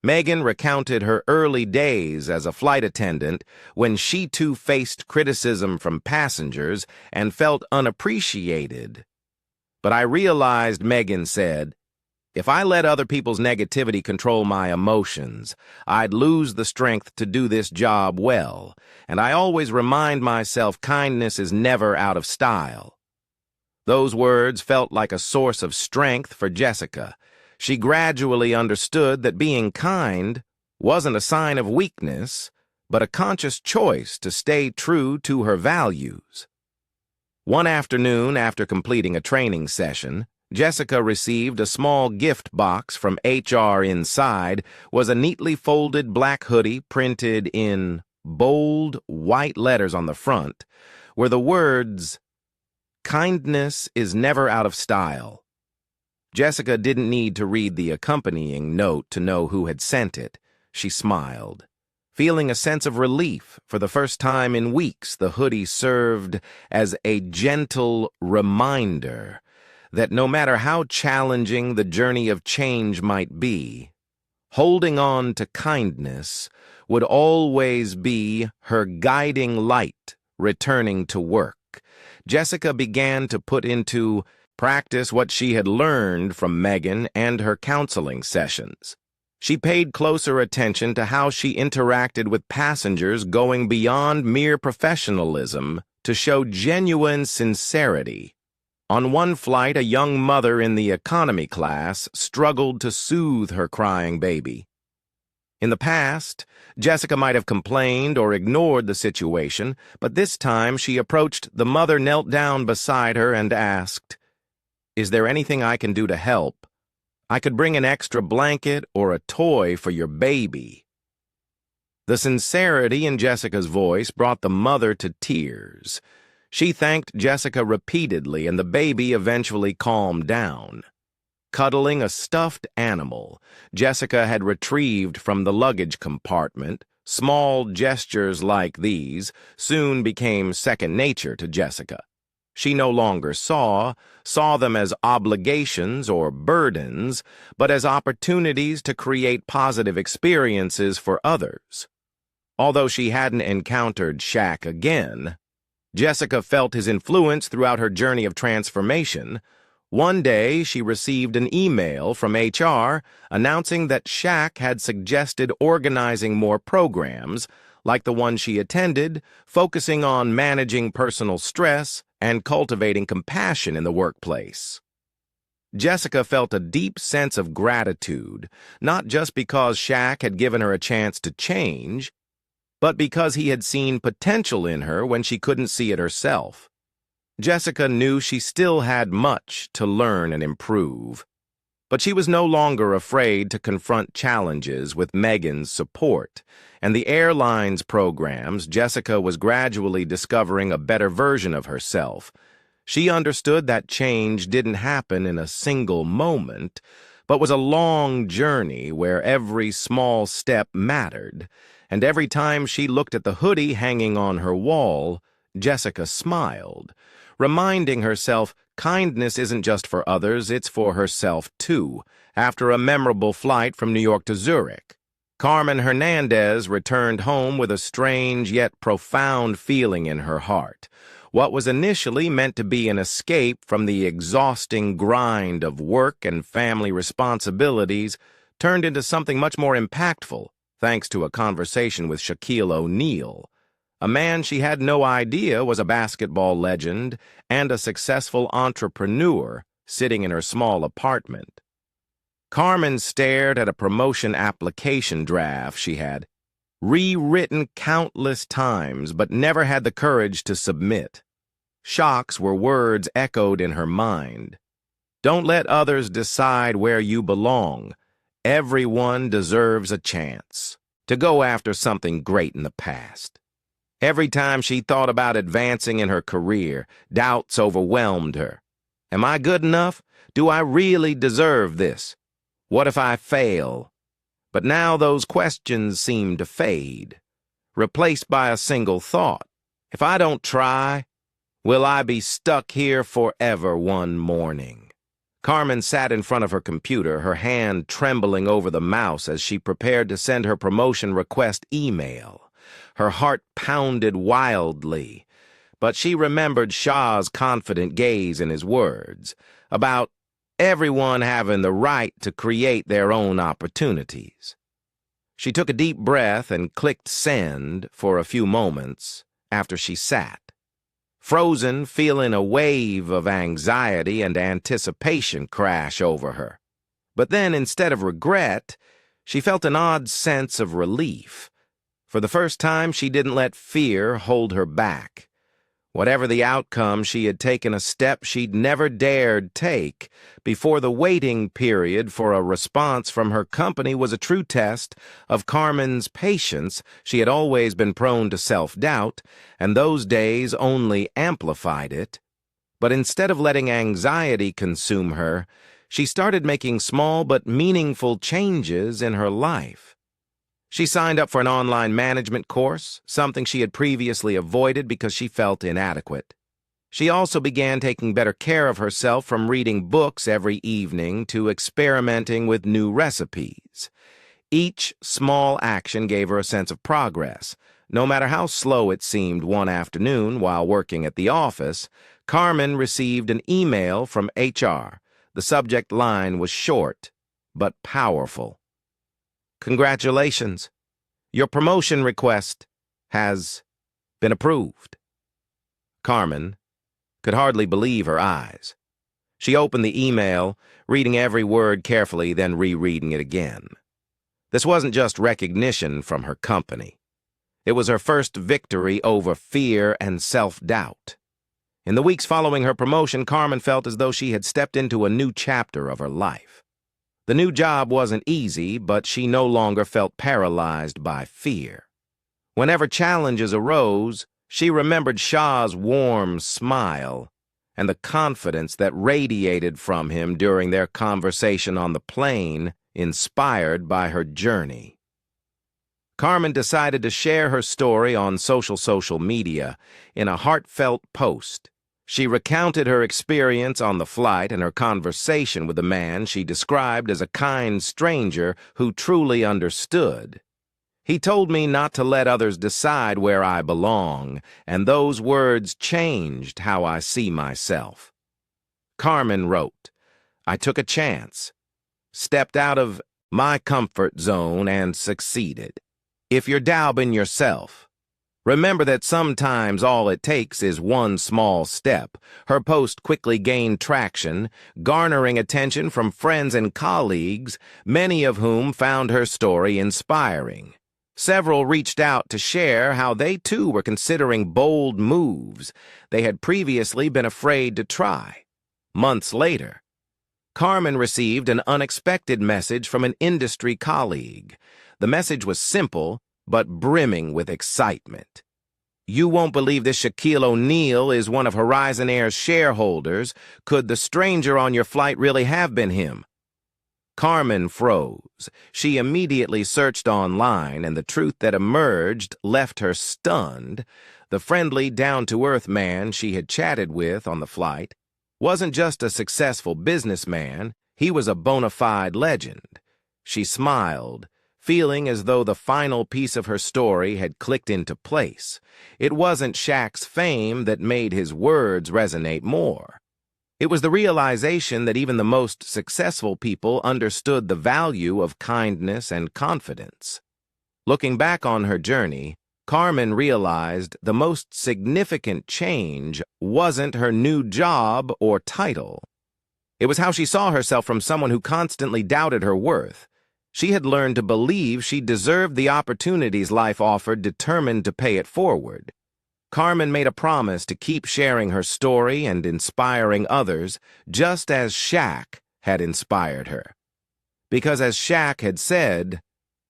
Megan recounted her early days as a flight attendant when she too faced criticism from passengers and felt unappreciated. "But I realized," Megan said, "if I let other people's negativity control my emotions, I'd lose the strength to do this job well, and I always remind myself kindness is never out of style." Those words felt like a source of strength for Jessica. She gradually understood that being kind wasn't a sign of weakness, but a conscious choice to stay true to her values. One afternoon, after completing a training session, Jessica received a small gift box from HR. Inside was a neatly folded black hoodie printed in bold white letters on the front, were the words, "Kindness is never out of style." Jessica didn't need to read the accompanying note to know who had sent it. She smiled. Feeling a sense of relief for the first time in weeks, the hoodie served as a gentle reminder that no matter how challenging the journey of change might be, holding on to kindness would always be her guiding light returning to work. Jessica began to put into practice what she had learned from Megan and her counseling sessions. She paid closer attention to how she interacted with passengers, going beyond mere professionalism to show genuine sincerity. On one flight, a young mother in the economy class struggled to soothe her crying baby. In the past, Jessica might have complained or ignored the situation, but this time she approached the mother, knelt down beside her, and asked, "Is there anything I can do to help? I could bring an extra blanket or a toy for your baby." The sincerity in Jessica's voice brought the mother to tears. She thanked Jessica repeatedly, and the baby eventually calmed down. Cuddling a stuffed animal Jessica had retrieved from the luggage compartment, small gestures like these soon became second nature to Jessica. She no longer saw them as obligations or burdens, but as opportunities to create positive experiences for others. Although she hadn't encountered Shaq again, Jessica felt his influence throughout her journey of transformation. One day, she received an email from HR announcing that Shaq had suggested organizing more programs, like the one she attended, focusing on managing personal stress and cultivating compassion in the workplace. Jessica felt a deep sense of gratitude, not just because Shaq had given her a chance to change, but because he had seen potential in her when she couldn't see it herself. Jessica knew she still had much to learn and improve, but she was no longer afraid to confront challenges with Megan's support, and the airline's programs. Jessica was gradually discovering a better version of herself. She understood that change didn't happen in a single moment, but was a long journey where every small step mattered, and every time she looked at the hoodie hanging on her wall, Jessica smiled, reminding herself kindness isn't just for others, it's for herself too. After a memorable flight from New York to Zurich, Carmen Hernandez returned home with a strange yet profound feeling in her heart. What was initially meant to be an escape from the exhausting grind of work and family responsibilities turned into something much more impactful, thanks to a conversation with Shaquille O'Neal, a man she had no idea was a basketball legend and a successful entrepreneur sitting in her small apartment. Carmen stared at a promotion application draft she had rewritten countless times but never had the courage to submit. Shocks were words echoed in her mind. Don't let others decide where you belong. Everyone deserves a chance to go after something great in the past. Every time she thought about advancing in her career, doubts overwhelmed her. Am I good enough? Do I really deserve this? What if I fail? But now those questions seem to fade, replaced by a single thought. If I don't try, will I be stuck here forever one morning? Carmen sat in front of her computer, her hand trembling over the mouse as she prepared to send her promotion request email. Her heart pounded wildly, but she remembered Shah's confident gaze in his words about everyone having the right to create their own opportunities. She took a deep breath and clicked send for a few moments after she sat, frozen, feeling a wave of anxiety and anticipation crash over her. But then, instead of regret, she felt an odd sense of relief. For the first time, she didn't let fear hold her back. Whatever the outcome, she had taken a step she'd never dared take before. The waiting period for a response from her company was a true test of Carmen's patience. She had always been prone to self-doubt, and those days only amplified it. But instead of letting anxiety consume her, she started making small but meaningful changes in her life. She signed up for an online management course, something she had previously avoided because she felt inadequate. She also began taking better care of herself, from reading books every evening to experimenting with new recipes. Each small action gave her a sense of progress. No matter how slow it seemed. One afternoon, while working at the office, Carmen received an email from HR. The subject line was short, but powerful. Congratulations. Your promotion request has been approved. Carmen could hardly believe her eyes. She opened the email, reading every word carefully, then rereading it again. This wasn't just recognition from her company. It was her first victory over fear and self-doubt. In the weeks following her promotion, Carmen felt as though she had stepped into a new chapter of her life. The new job wasn't easy, but she no longer felt paralyzed by fear. Whenever challenges arose, she remembered Shah's warm smile and the confidence that radiated from him during their conversation on the plane, inspired by her journey. Carmen decided to share her story on social media in a heartfelt post. She recounted her experience on the flight and her conversation with a man she described as a kind stranger who truly understood. He told me not to let others decide where I belong, and those words changed how I see myself. Carmen wrote, I took a chance, stepped out of my comfort zone and succeeded. If you're doubting yourself, remember that sometimes all it takes is one small step. Her post quickly gained traction, garnering attention from friends and colleagues, many of whom found her story inspiring. Several reached out to share how they too were considering bold moves they had previously been afraid to try. Months later, Carmen received an unexpected message from an industry colleague. The message was simple, but brimming with excitement. You won't believe this Shaquille O'Neal is one of Horizon Air's shareholders. Could the stranger on your flight really have been him? Carmen froze. She immediately searched online, and the truth that emerged left her stunned. The friendly, down-to-earth man she had chatted with on the flight wasn't just a successful businessman, he was a bona fide legend. She smiled, feeling as though the final piece of her story had clicked into place. It wasn't Shaq's fame that made his words resonate more. It was the realization that even the most successful people understood the value of kindness and confidence. Looking back on her journey, Carmen realized the most significant change wasn't her new job or title. It was how she saw herself from someone who constantly doubted her worth. She had learned to believe she deserved the opportunities life offered, determined to pay it forward. Carmen made a promise to keep sharing her story and inspiring others, just as Shaq had inspired her. Because as Shaq had said,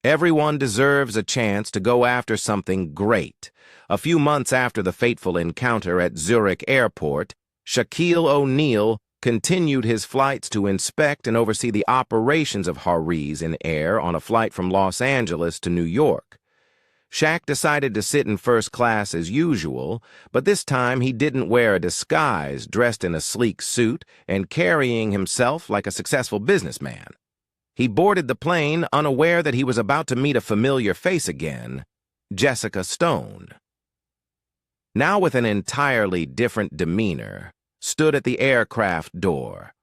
everyone deserves a chance to go after something great. A few months after the fateful encounter at Zurich Airport, Shaquille O'Neal continued his flights to inspect and oversee the operations of Horizon Air on a flight from Los Angeles to New York. Shaq decided to sit in first class as usual, but this time he didn't wear a disguise, dressed in a sleek suit and carrying himself like a successful businessman. He boarded the plane unaware that he was about to meet a familiar face again, Jessica Stone. Now with an entirely different demeanor, stood at the aircraft door,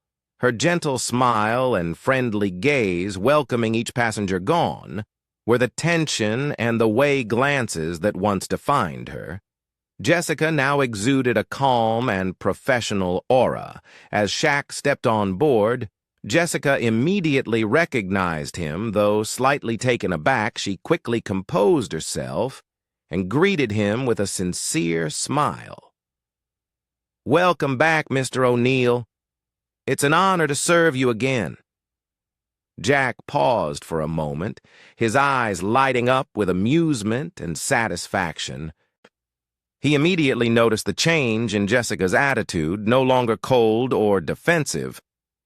her gentle smile and friendly gaze welcoming each passenger gone, were the tension and the way glances that once defined her. Jessica now exuded a calm and professional aura. As Shaq stepped on board, Jessica immediately recognized him, though slightly taken aback, she quickly composed herself and greeted him with a sincere smile. Welcome back, Mr. O'Neal. It's an honor to serve you again. Jack paused for a moment, his eyes lighting up with amusement and satisfaction. He immediately noticed the change in Jessica's attitude, no longer cold or defensive,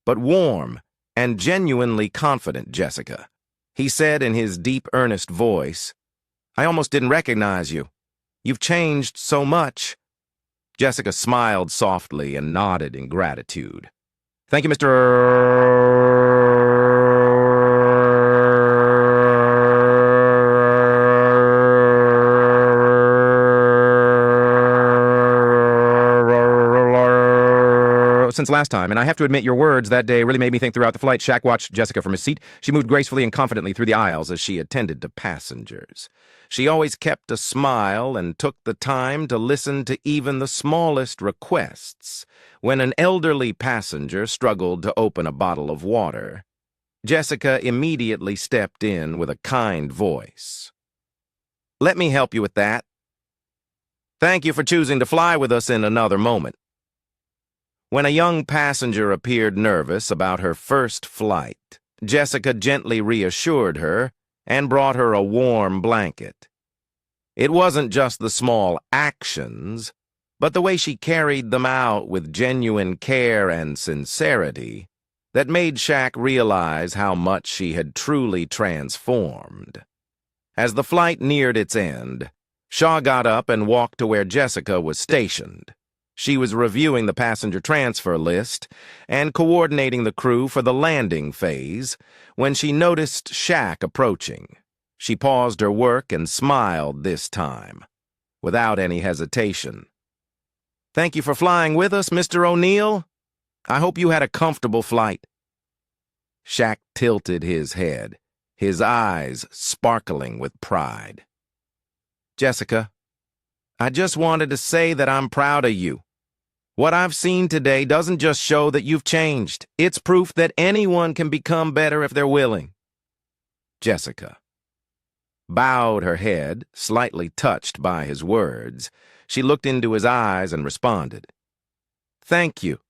but warm and genuinely confident Jessica. He said in his deep, earnest voice, I almost didn't recognize you. You've changed so much. Jessica smiled softly and nodded in gratitude. Thank you, Mr. Since last time, and I have to admit your words that day really made me think throughout the flight. Shaq watched Jessica from his seat. She moved gracefully and confidently through the aisles as she attended to passengers. She always kept a smile and took the time to listen to even the smallest requests. When an elderly passenger struggled to open a bottle of water, Jessica immediately stepped in with a kind voice. Let me help you with that. Thank you for choosing to fly with us in another moment. When a young passenger appeared nervous about her first flight, Jessica gently reassured her and brought her a warm blanket. It wasn't just the small actions, but the way she carried them out with genuine care and sincerity that made Shaq realize how much she had truly transformed. As the flight neared its end, Shaw got up and walked to where Jessica was stationed. She was reviewing the passenger transfer list and coordinating the crew for the landing phase when she noticed Shaq approaching. She paused her work and smiled this time, without any hesitation. "Thank you for flying with us, Mr. O'Neal. I hope you had a comfortable flight." Shaq tilted his head, his eyes sparkling with pride. "Jessica, I just wanted to say that I'm proud of you. What I've seen today doesn't just show that you've changed. It's proof that anyone can become better if they're willing." Jessica bowed her head, slightly touched by his words. She looked into his eyes and responded, "Thank you.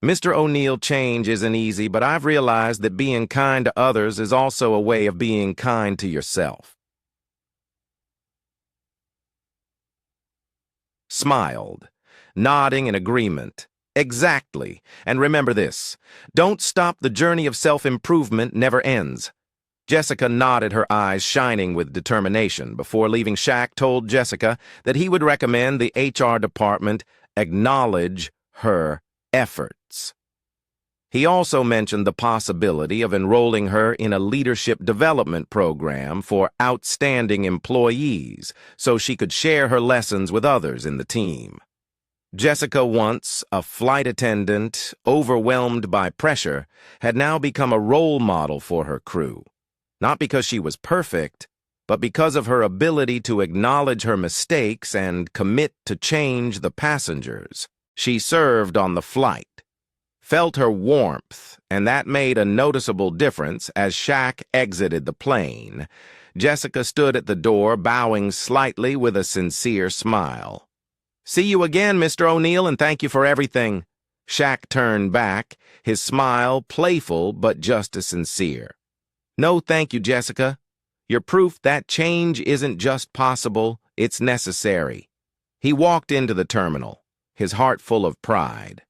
Mr. O'Neal, change isn't easy, but I've realized that being kind to others is also a way of being kind to yourself." Smiled, nodding in agreement. "Exactly. And remember this, don't stop. The journey of self-improvement never ends." Jessica nodded, her eyes shining with determination. Before leaving, Shaq told Jessica that he would recommend the HR department acknowledge her efforts. He also mentioned the possibility of enrolling her in a leadership development program for outstanding employees so she could share her lessons with others in the team. Jessica, once a flight attendant overwhelmed by pressure, had now become a role model for her crew. Not because she was perfect, but because of her ability to acknowledge her mistakes and commit to change the passengers she served on the flight, felt her warmth, and that made a noticeable difference as Shaq exited the plane. Jessica stood at the door, bowing slightly with a sincere smile. "See you again, Mr. O'Neal, and thank you for everything." Shaq turned back, his smile playful but just as sincere. "No, thank you, Jessica. You're proof that change isn't just possible, it's necessary." He walked into the terminal, his heart full of pride.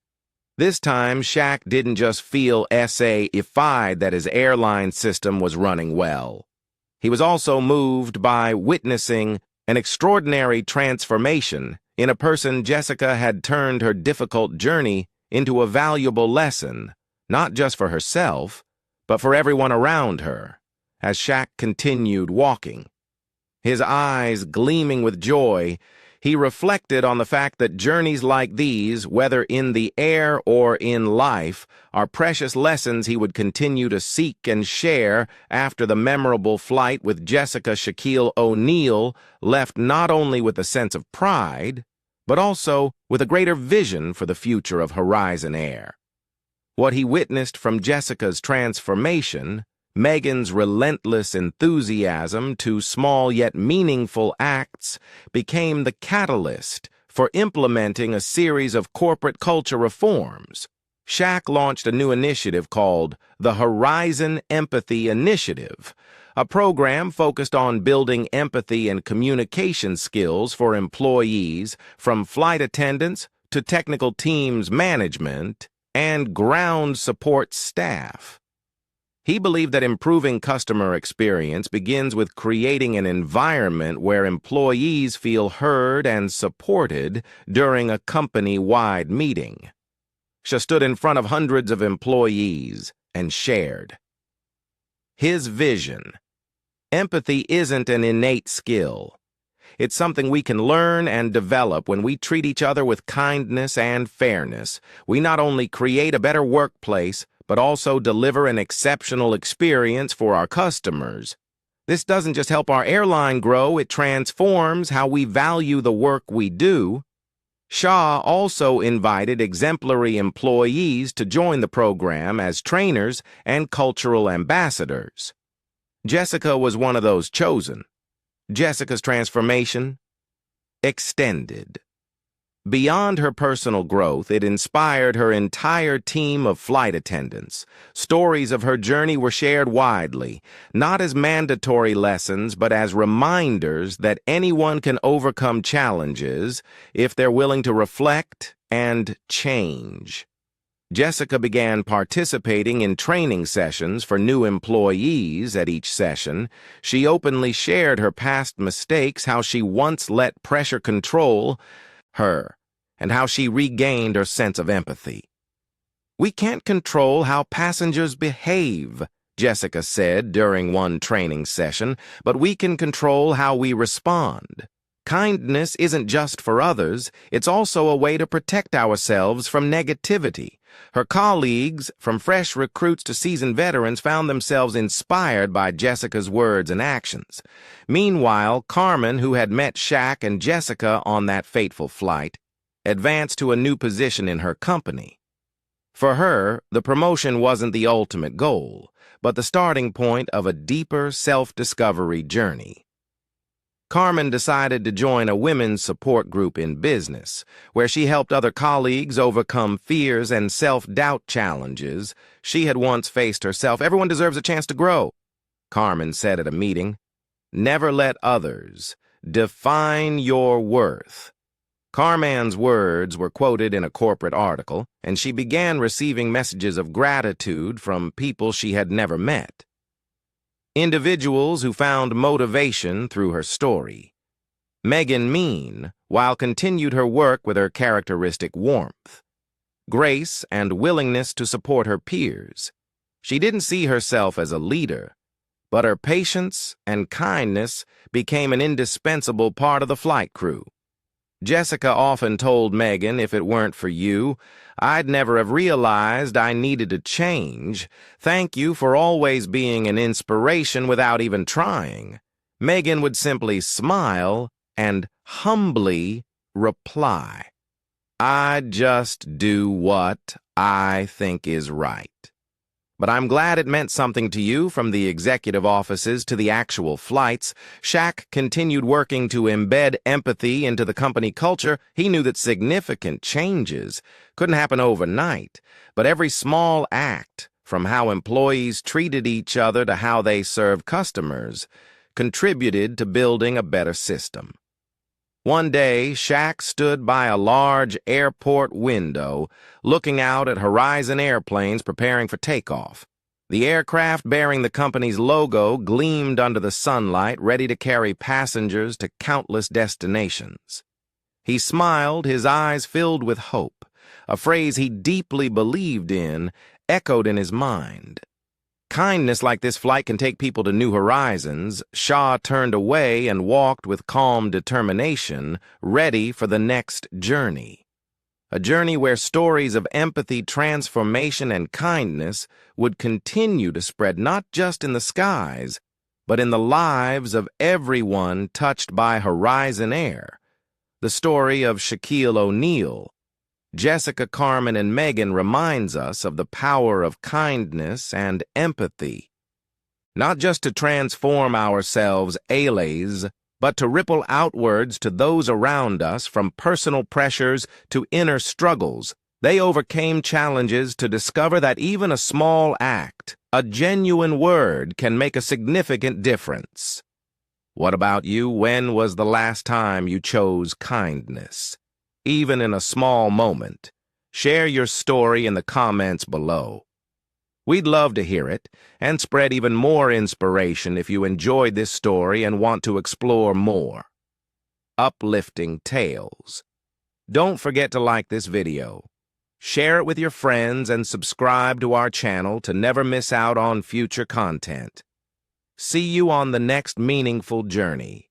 This time, Shaq didn't just feel SA-ified that his airline system was running well. He was also moved by witnessing an extraordinary transformation in a person. Jessica had turned her difficult journey into a valuable lesson, not just for herself, but for everyone around her. As Shaq continued walking, his eyes gleaming with joy, he reflected on the fact that journeys like these, whether in the air or in life, are precious lessons he would continue to seek and share. After the memorable flight with Jessica, Shaquille O'Neal left not only with a sense of pride, but also with a greater vision for the future of Horizon Air. What he witnessed from Jessica's transformation, Megan's relentless enthusiasm to small yet meaningful acts, became the catalyst for implementing a series of corporate culture reforms. Shaq launched a new initiative called the Horizon Empathy Initiative, a program focused on building empathy and communication skills for employees, from flight attendants to technical teams management and ground support staff. He believed that improving customer experience begins with creating an environment where employees feel heard and supported during a company-wide meeting. She stood in front of hundreds of employees and shared his vision. Empathy isn't an innate skill. It's something we can learn and develop. When we treat each other with kindness and fairness, we not only create a better workplace, but also deliver an exceptional experience for our customers. This doesn't just help our airline grow, it transforms how we value the work we do. Shaw also invited exemplary employees to join the program as trainers and cultural ambassadors. Jessica was one of those chosen. Jessica's transformation extended. Beyond her personal growth, it inspired her entire team of flight attendants. Stories of her journey were shared widely, not as mandatory lessons, but as reminders that anyone can overcome challenges if they're willing to reflect and change. Jessica began participating in training sessions for new employees. At each session, she openly shared her past mistakes, how she once let pressure control her, and how she regained her sense of empathy. "We can't control how passengers behave," Jessica said during one training session, but we can control how we respond. Kindness isn't just for others, it's also a way to protect ourselves from negativity. Her colleagues, from fresh recruits to seasoned veterans, found themselves inspired by Jessica's words and actions. Meanwhile, Carmen, who had met Shaq and Jessica on that fateful flight, advanced to a new position in her company. For her, the promotion wasn't the ultimate goal, but the starting point of a deeper self-discovery journey. Carmen decided to join a women's support group in business, where she helped other colleagues overcome fears and self-doubt challenges she had once faced herself. Everyone deserves a chance to grow, Carmen said at a meeting. Never let others define your worth. Carmen's words were quoted in a corporate article, and she began receiving messages of gratitude from people she had never met. Individuals who found motivation through her story. Megan Mean, while continued her work with her characteristic warmth, grace, and willingness to support her peers. She didn't see herself as a leader, but her patience and kindness became an indispensable part of the flight crew. Jessica often told Megan, if it weren't for you, I'd never have realized I needed to change. Thank you for always being an inspiration without even trying. Megan would simply smile and humbly reply, I just do what I think is right. But I'm glad it meant something to you. From the executive offices to the actual flights. Shaq continued working to embed empathy into the company culture. He knew that significant changes couldn't happen overnight, but every small act, from how employees treated each other to how they served customers, contributed to building a better system. One day, Shaq stood by a large airport window, looking out at Horizon airplanes preparing for takeoff. The aircraft bearing the company's logo gleamed under the sunlight, ready to carry passengers to countless destinations. He smiled, his eyes filled with hope. A phrase he deeply believed in echoed in his mind. Kindness like this flight can take people to new horizons. Shaw turned away and walked with calm determination, ready for the next journey. A journey where stories of empathy, transformation, and kindness would continue to spread not just in the skies, but in the lives of everyone touched by Horizon Air. The story of Shaquille O'Neal, Jessica, Carmen, and Megan reminds us of the power of kindness and empathy, not just to transform ourselves, but to ripple outwards to those around us. From personal pressures to inner struggles, they overcame challenges to discover that even a small act, a genuine word, can make a significant difference. What about you? When was the last time you chose kindness? Even in a small moment. Share your story in the comments below. We'd love to hear it and spread even more inspiration if you enjoyed this story and want to explore more uplifting tales. Don't forget to like this video, share it with your friends, and subscribe to our channel to never miss out on future content. See you on the next meaningful journey.